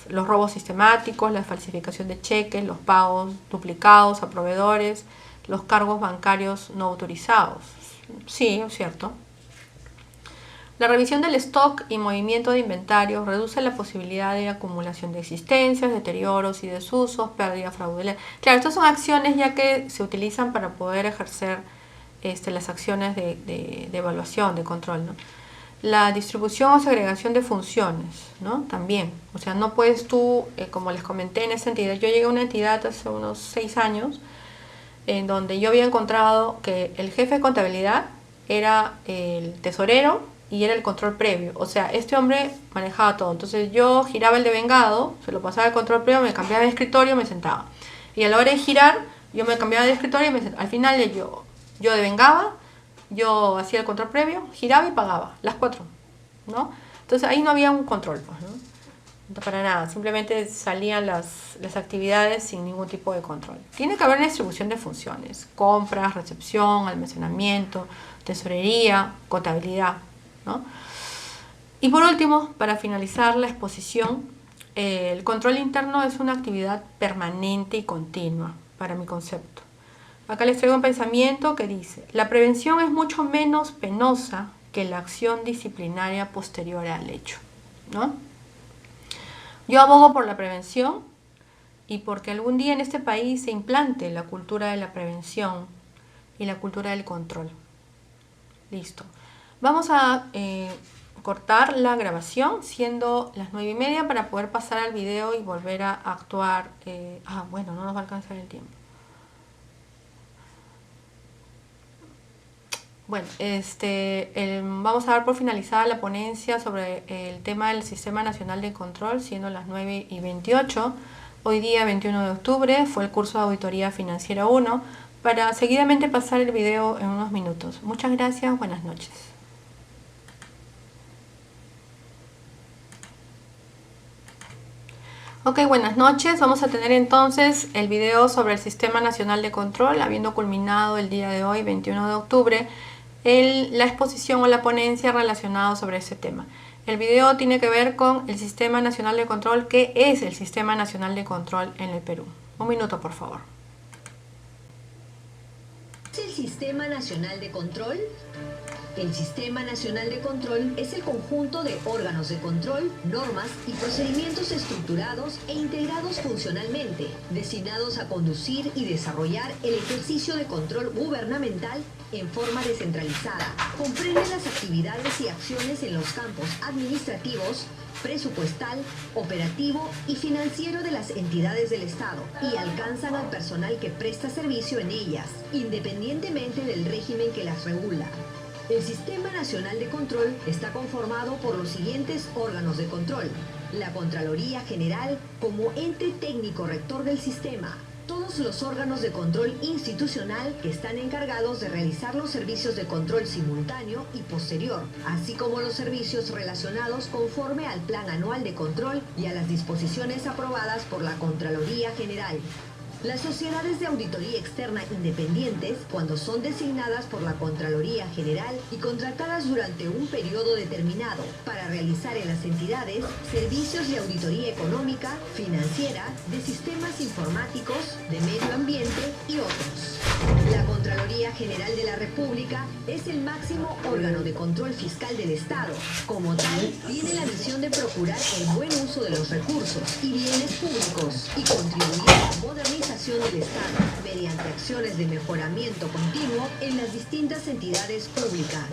los robos sistemáticos, la falsificación de cheques, los pagos duplicados a proveedores, los cargos bancarios no autorizados. Sí, es cierto. La revisión del stock y movimiento de inventarios reduce la posibilidad de acumulación de existencias, deterioros y desusos, pérdida fraudulenta. Claro, estas son acciones ya que se utilizan para poder ejercer las acciones de evaluación, de control, ¿no? La distribución o segregación de funciones, ¿no? También, o sea, no puedes tú, como les comenté en esa entidad, yo llegué a una entidad hace unos 6 años, en donde yo había encontrado que el jefe de contabilidad era el tesorero y era el control previo. O sea, este hombre manejaba todo. Entonces yo giraba el devengado, se lo pasaba al control previo, me cambiaba de escritorio, me sentaba. Y a la hora de girar, yo me cambiaba de escritorio y me sentaba. Al final yo devengaba, yo hacía el control previo, giraba y pagaba, las 4, ¿no? Entonces ahí no había un control, pues, ¿no? No, para nada, simplemente salían las actividades sin ningún tipo de control. Tiene que haber una distribución de funciones: compras, recepción, almacenamiento, tesorería, contabilidad, ¿no? Y por último, para finalizar la exposición, el control interno es una actividad permanente y continua para mi concepto. Acá les traigo un pensamiento que dice: la prevención es mucho menos penosa que la acción disciplinaria posterior al hecho, ¿no? Yo abogo por la prevención y porque algún día en este país se implante la cultura de la prevención y la cultura del control. Listo. Vamos a cortar la grabación siendo las 9:30 para poder pasar al video y volver a actuar. Bueno, no nos va a alcanzar el tiempo. Bueno, vamos a dar por finalizada la ponencia sobre el tema del Sistema Nacional de Control, siendo las 9:28. Hoy día, 21 de octubre, fue el curso de Auditoría Financiera 1, para seguidamente pasar el video en unos minutos. Muchas gracias, buenas noches. Ok, buenas noches. Vamos a tener entonces el video sobre el Sistema Nacional de Control, habiendo culminado el día de hoy, 21 de octubre, la exposición o la ponencia relacionada sobre ese tema. El video tiene que ver con el Sistema Nacional de Control. ¿Qué es el Sistema Nacional de Control en el Perú? Un minuto, por favor. ¿Es el Sistema Nacional de Control? El Sistema Nacional de Control es el conjunto de órganos de control, normas y procedimientos estructurados e integrados funcionalmente, destinados a conducir y desarrollar el ejercicio de control gubernamental en forma descentralizada. Comprende las actividades y acciones en los campos administrativos, presupuestal, operativo y financiero de las entidades del Estado y alcanzan al personal que presta servicio en ellas, independientemente del régimen que las regula. El Sistema Nacional de Control está conformado por los siguientes órganos de control: la Contraloría General como ente técnico rector del sistema, todos los órganos de control institucional que están encargados de realizar los servicios de control simultáneo y posterior, así como los servicios relacionados conforme al Plan Anual de Control y a las disposiciones aprobadas por la Contraloría General. Las sociedades de auditoría externa independientes, cuando son designadas por la Contraloría General y contratadas durante un periodo determinado para realizar en las entidades servicios de auditoría económica, financiera, de sistemas informáticos, de medio ambiente y otros. La Contraloría General de la República es el máximo órgano de control fiscal del Estado. Como tal, tiene la misión de procurar el buen uso de los recursos y bienes públicos y contribuir a la modernización del Estado mediante acciones de mejoramiento continuo en las distintas entidades públicas.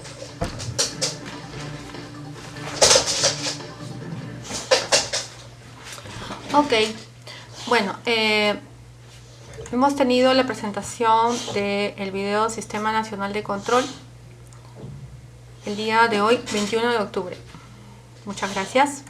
Ok, Bueno, hemos tenido la presentación del video Sistema Nacional de Control el día de hoy, 21 de octubre. Muchas gracias.